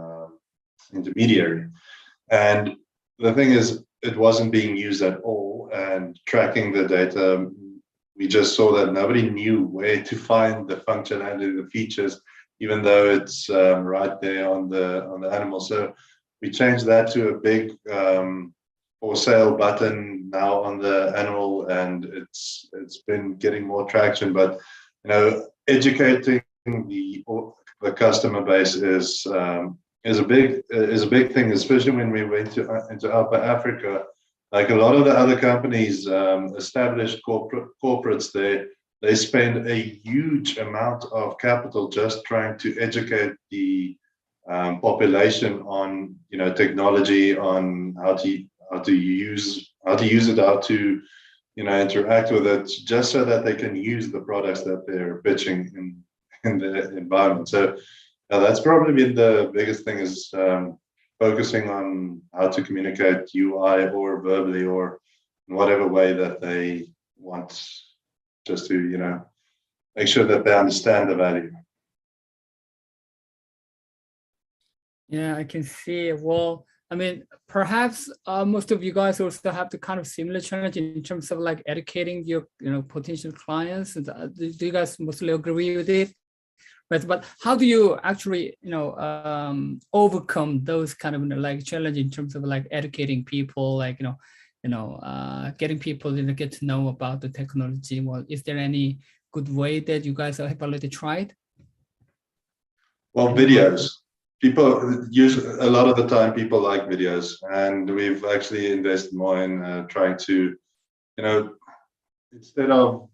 intermediary. And the thing is, it wasn't being used at all, and tracking the data, we just saw that nobody knew where to find the functionality, the features, even though it's right there on the animal. So we changed that to a big for sale button now on the animal, and it's been getting more traction. But educating the customer base is a big thing, especially when we went into Upper Africa. Like a lot of the other companies, established corporates, they spend a huge amount of capital just trying to educate the population on technology, on how to use it, how to interact with it, just so that they can use the products that they're pitching in the environment. So that's probably been the biggest thing, is focusing on how to communicate UI or verbally or in whatever way that they want, just to make sure that they understand the value. Yeah, I can see. Well, I mean, perhaps most of you guys also have the kind of similar challenge in terms of like educating your potential clients. Do you guys mostly agree with it? But how do you actually overcome those kind of like challenge in terms of like educating people, like getting people to get to know about the technology? Well, is there any good way that you guys have already tried? Well, videos. People use a lot of the time. People like videos, and we've actually invested more in trying to, instead of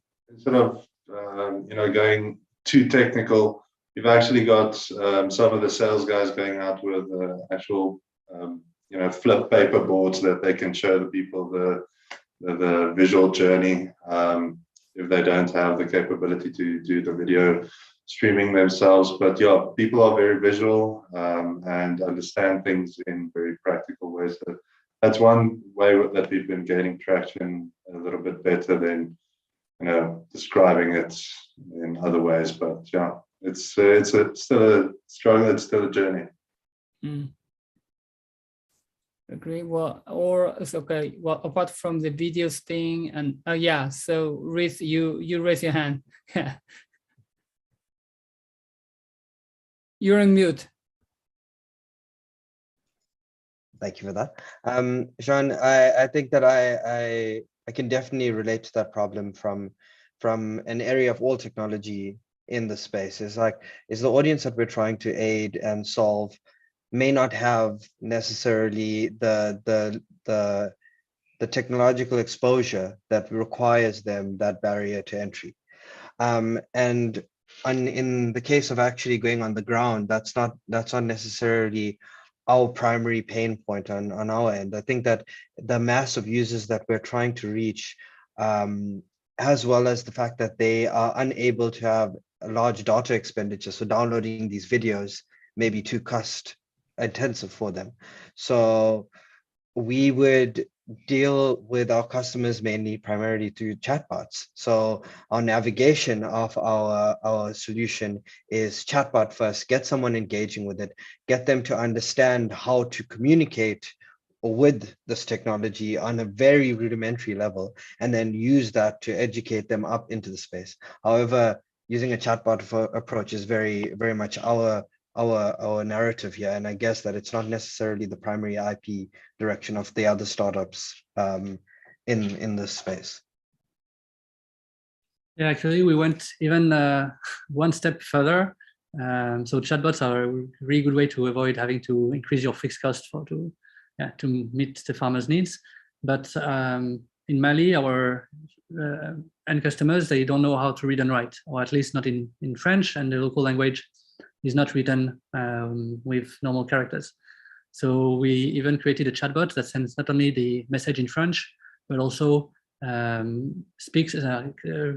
going too technical, we've actually got some of the sales guys going out with actual flip paper boards that they can show the people the visual journey if they don't have the capability to do the video streaming themselves. But yeah, people are very visual and understand things in very practical ways. So that's one way that we've been gaining traction a little bit better than, you know, describing it in other ways. But yeah, it's still a struggle. It's still a journey. Agree. Well, or it's okay. Well, apart from the videos thing, and yeah. So, Reese, you raise your hand. Yeah, you're on mute. Thank you for that. Jean, I think that I can definitely relate to that problem from an area of all technology in the space. Is the audience that we're trying to aid and solve may not have necessarily the technological exposure that requires them that barrier to entry. And in the case of actually going on the ground, that's not necessarily our primary pain point on our end. I think that the mass of users that we're trying to reach, as well as the fact that they are unable to have a large data expenditure, so downloading these videos may be too cost intensive for them. So we would deal with our customers mainly primarily through chatbots. So our navigation of our solution is chatbot first, get someone engaging with it, get them to understand how to communicate with this technology on a very rudimentary level, and then use that to educate them up into the space. However, using a chatbot approach is very, very much our narrative here, and I guess that it's not necessarily the primary IP direction of the other startups in this space. Yeah, actually, we went even one step further. So chatbots are a really good way to avoid having to increase your fixed cost to meet the farmers' needs. But in Mali, our end customers, they don't know how to read and write, or at least not in French, and the local language is not written with normal characters. So we even created a chatbot that sends not only the message in French, but also speaks a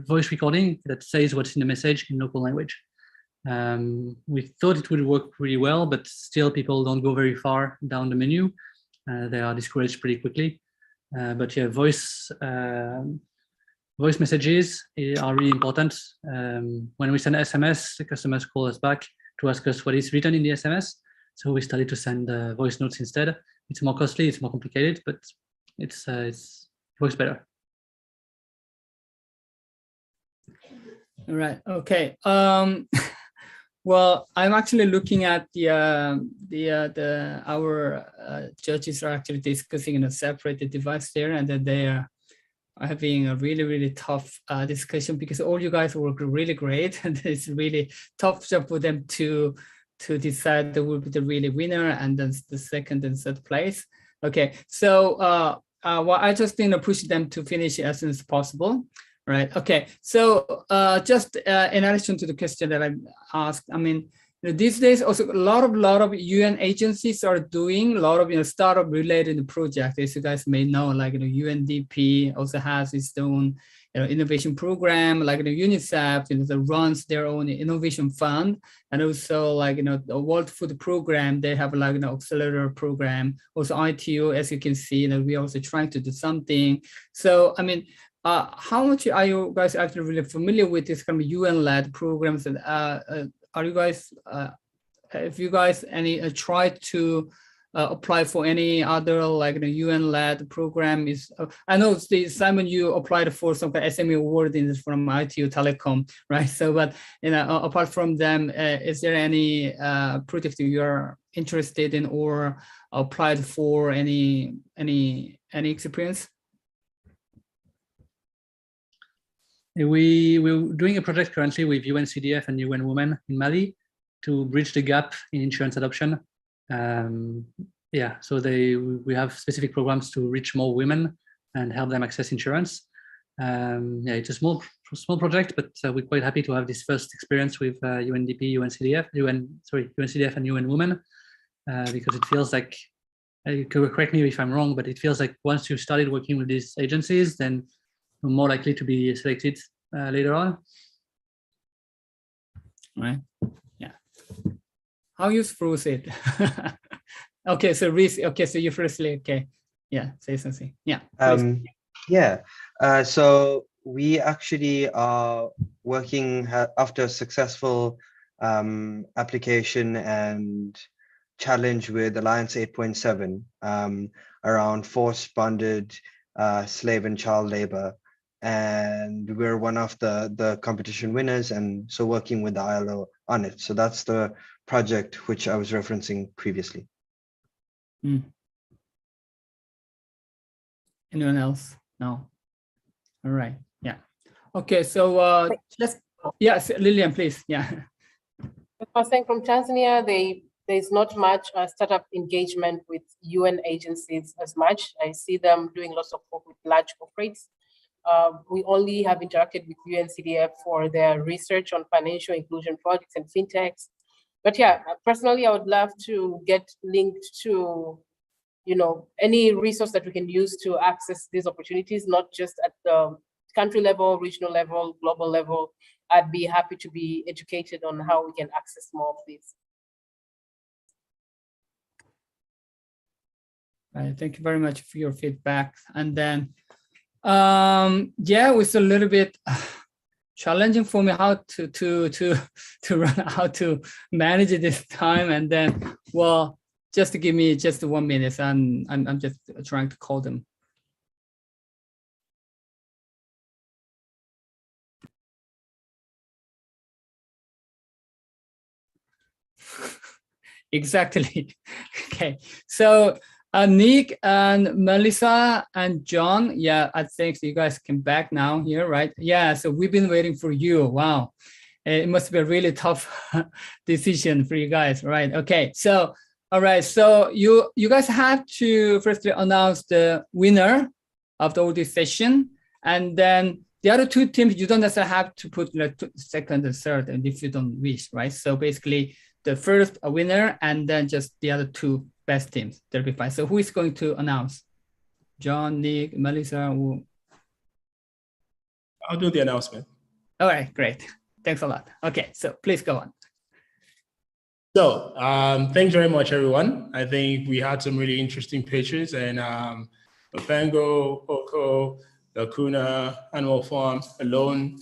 voice recording that says what's in the message in local language. We thought it would work really well, but still people don't go very far down the menu. They are discouraged pretty quickly. But yeah, voice messages are really important. When we send SMS, the customers call us back to ask us what is written in the SMS. So we started to send voice notes instead. It's more costly, it's more complicated, but it works better. All right. Okay. Well, I'm actually looking at our judges are actually discussing in a separated device there, and that they are having a really, really tough discussion, because all you guys work really great, and it's really tough job for them to decide who will be the really winner and then the second and third place. Okay, so well, I just push them to finish as soon as possible. Right. Okay. So just in addition to the question that I asked, I mean, these days also a lot of UN agencies are doing a lot of startup related projects. As you guys may know, like UNDP also has its own innovation program, like UNICEF that runs their own innovation fund, and also like the World Food Program, they have like accelerator program. Also ITU, as you can see, we're also trying to do something. So I mean, how much are you guys actually really familiar with this kind of UN-led programs? And are you guys, if you guys tried to apply for any other like UN-led program? I know Simon, you applied for some kind of SME award from ITU Telecom, right? So, but apart from them, is there any project you are interested in or applied for? Any experience? We're doing a project currently with UNCDF and UN Women in Mali to bridge the gap in insurance adoption. Yeah, so we have specific programs to reach more women and help them access insurance. Yeah, it's a small project, but we're quite happy to have this first experience with UNDP, UNCDF and UN Women, because it feels like, correct me if I'm wrong, but it feels like once you started working with these agencies, then you're more likely to be selected later on. Right. Yeah. How useful is it? Okay, so Reese, okay, so you firstly, okay. say something. Yeah. So we actually are working after a successful application and challenge with Alliance 8.7 around forced bonded slave and child labor. And we're one of the competition winners, and so working with the ILO on it. So that's the project which I was referencing previously. Anyone else? No. All right. Yeah. Okay. So yes, Lillian, please. Yeah. First thing from Tanzania, there's not much startup engagement with UN agencies as much. I see them doing lots of work with large corporates. We only have interacted with UNCDF for their research on financial inclusion projects and fintechs. But yeah, personally, I would love to get linked to, any resource that we can use to access these opportunities, not just at the country level, regional level, global level. I'd be happy to be educated on how we can access more of these. Thank you very much for your feedback. And then, it was a little bit challenging for me how to manage this time. And then, well, just to give me just 1 minute, and I'm just trying to call them. Exactly. Okay. So Nick and Melissa and John, I think you guys came back now here, right? Yeah, so we've been waiting for you. Wow. It must be a really tough decision for you guys, right? Okay, so, all right, so you guys have to firstly announce the winner of the audit session, and then the other two teams, you don't necessarily have to put second and third, and if you don't wish, right? So basically, the first a winner, and then just the other two best teams. That'll be fine. So who is going to announce? John, Nick, Melissa? Who? I'll do the announcement. All right, great. Thanks a lot. Okay, so please go on. So thanks very much, everyone. I think we had some really interesting pitches, and Pango, Oco, Lacuna, Animal Farm alone,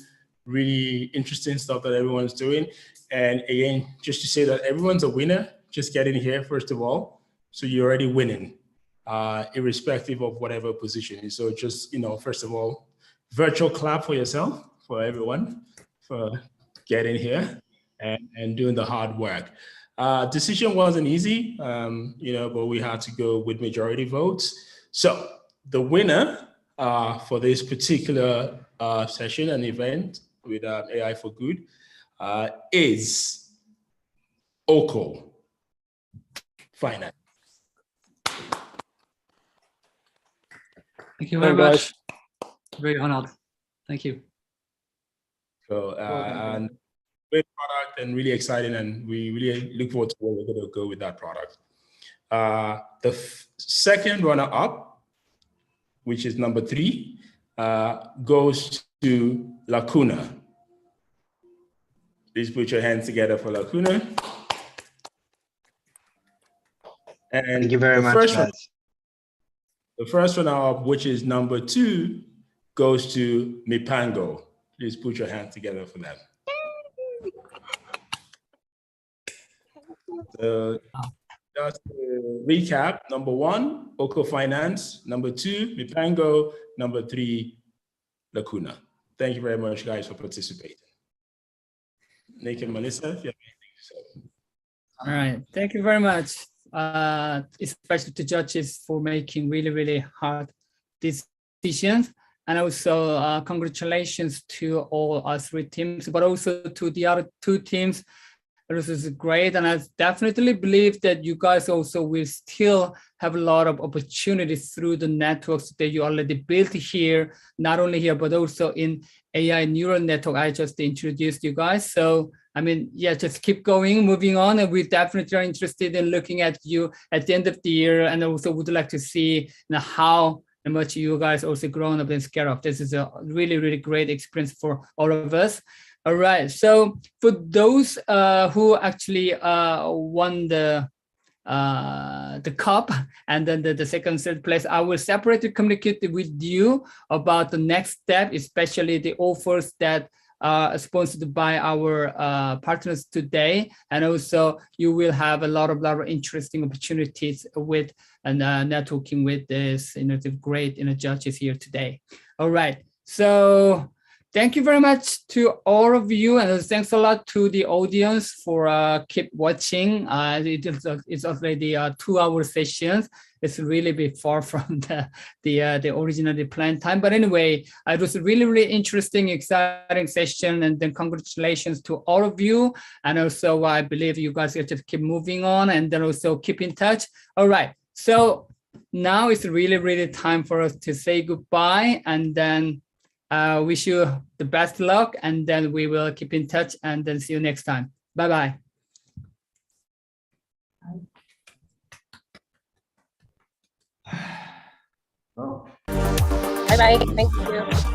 really interesting stuff that everyone's doing. And again, just to say that everyone's a winner, just getting here, first of all. So you're already winning, irrespective of whatever position. So just, first of all, virtual clap for yourself, for everyone, for getting here and doing the hard work. Decision wasn't easy, but we had to go with majority votes. So the winner for this particular session and event with AI for Good is Oco Finance. Thank you very much. Very honored. Thank you. So, and great product and really exciting, and we really look forward to where we're going to go with that product. The second runner-up, which is number 3, goes to Lacuna. Please put your hands together for Lacuna. And thank you very much, guys. The first runner-up, which is number 2, goes to Pango. Please put your hands together for them. So just to recap, number 1, Oco Finance. Number 2, Pango. Number 3, Lacuna. Thank you very much, guys, for participating. Nick and Melissa, if you have anything to say. All right, thank you very much, especially to judges for making really, really hard decisions. And also congratulations to all our 3 teams, but also to the other 2 teams. This is great. And I definitely believe that you guys also will still have a lot of opportunities through the networks that you already built here, not only here, but also in AI neural network. I just introduced you guys. So, I mean, just keep going, moving on. And we definitely are interested in looking at you at the end of the year. And also would like to see how much you guys also grown up and scale up. This is a really, really great experience for all of us. All right, so for those who actually won the the cup, and then the second, third place, I will separately communicate with you about the next step, especially the offers that are sponsored by our partners today. And also you will have a lot of interesting opportunities with networking with this, the great judges here today. All right, so thank you very much to all of you, and thanks a lot to the audience for keep watching. It's already 2-hour sessions. It's really a bit far from the originally planned time. But anyway, it was a really interesting, exciting session, and then congratulations to all of you. And also, I believe you guys have to keep moving on, and then also keep in touch. All right, so now it's really time for us to say goodbye, and then wish you the best luck, and then we will keep in touch, and then see you next time. Bye-bye. Bye-bye. Thank you.